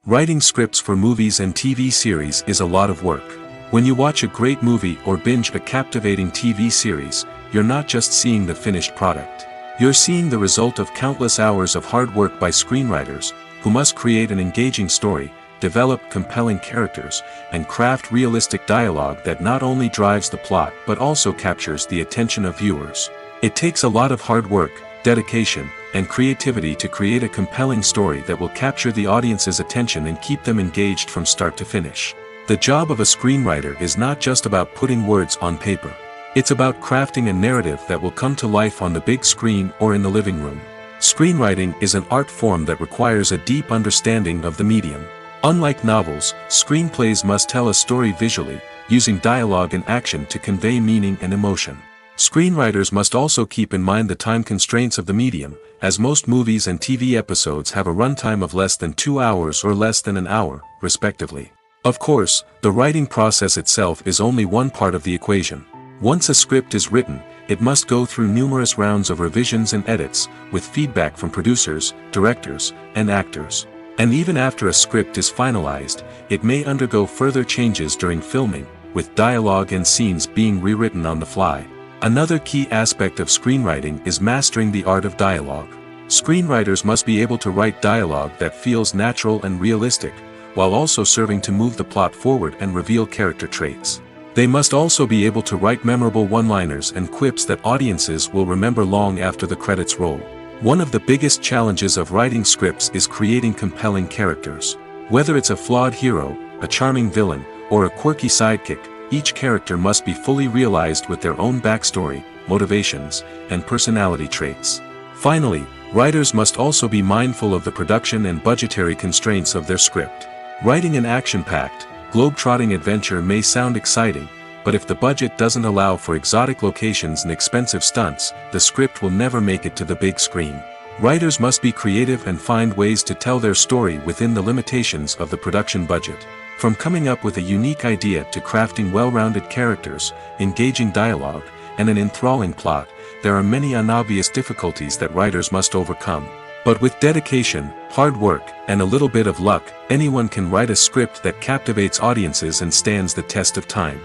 Writing scripts for movies and TV series is a lot of work. When you watch a great movie or binge a captivating TV series, you're not just seeing the finished product. You're seeing the result of countless hours of hard work by screenwriters, who must create an engaging story, develop compelling characters, and craft realistic dialogue that not only drives the plot but also captures the attention of viewers. It takes a lot of hard work, dedication, and creativity to create a compelling story that will capture the audience's attention and keep them engaged from start to finish. The job of a screenwriter is not just about putting words on paper. It's about crafting a narrative that will come to life on the big screen or in the living room. Screenwriting is an art form that requires a deep understanding of the medium. Unlike novels, screenplays must tell a story visually, using dialogue and action to convey meaning and emotion. Screenwriters must also keep in mind the time constraints of the medium, as most movies and TV episodes have a runtime of less than 2 hours or less than an hour, respectively. Of course, the writing process itself is only one part of the equation. Once a script is written, it must go through numerous rounds of revisions and edits, with feedback from producers, directors, and actors. And even after a script is finalized, it may undergo further changes during filming, with dialogue and scenes being rewritten on the fly. Another key aspect of screenwriting is mastering the art of dialogue. Screenwriters must be able to write dialogue that feels natural and realistic, while also serving to move the plot forward and reveal character traits. They must also be able to write memorable one-liners and quips that audiences will remember long after the credits roll. One of the biggest challenges of writing scripts is creating compelling characters. Whether it's a flawed hero, a charming villain, or a quirky sidekick, each character must be fully realized with their own backstory, motivations, and personality traits. Finally, writers must also be mindful of the production and budgetary constraints of their script. Writing an action-packed, globe-trotting adventure may sound exciting, but if the budget doesn't allow for exotic locations and expensive stunts, the script will never make it to the big screen. Writers must be creative and find ways to tell their story within the limitations of the production budget. From coming up with a unique idea to crafting well-rounded characters, engaging dialogue, and an enthralling plot, there are many unobvious difficulties that writers must overcome. But with dedication, hard work, and a little bit of luck, anyone can write a script that captivates audiences and stands the test of time.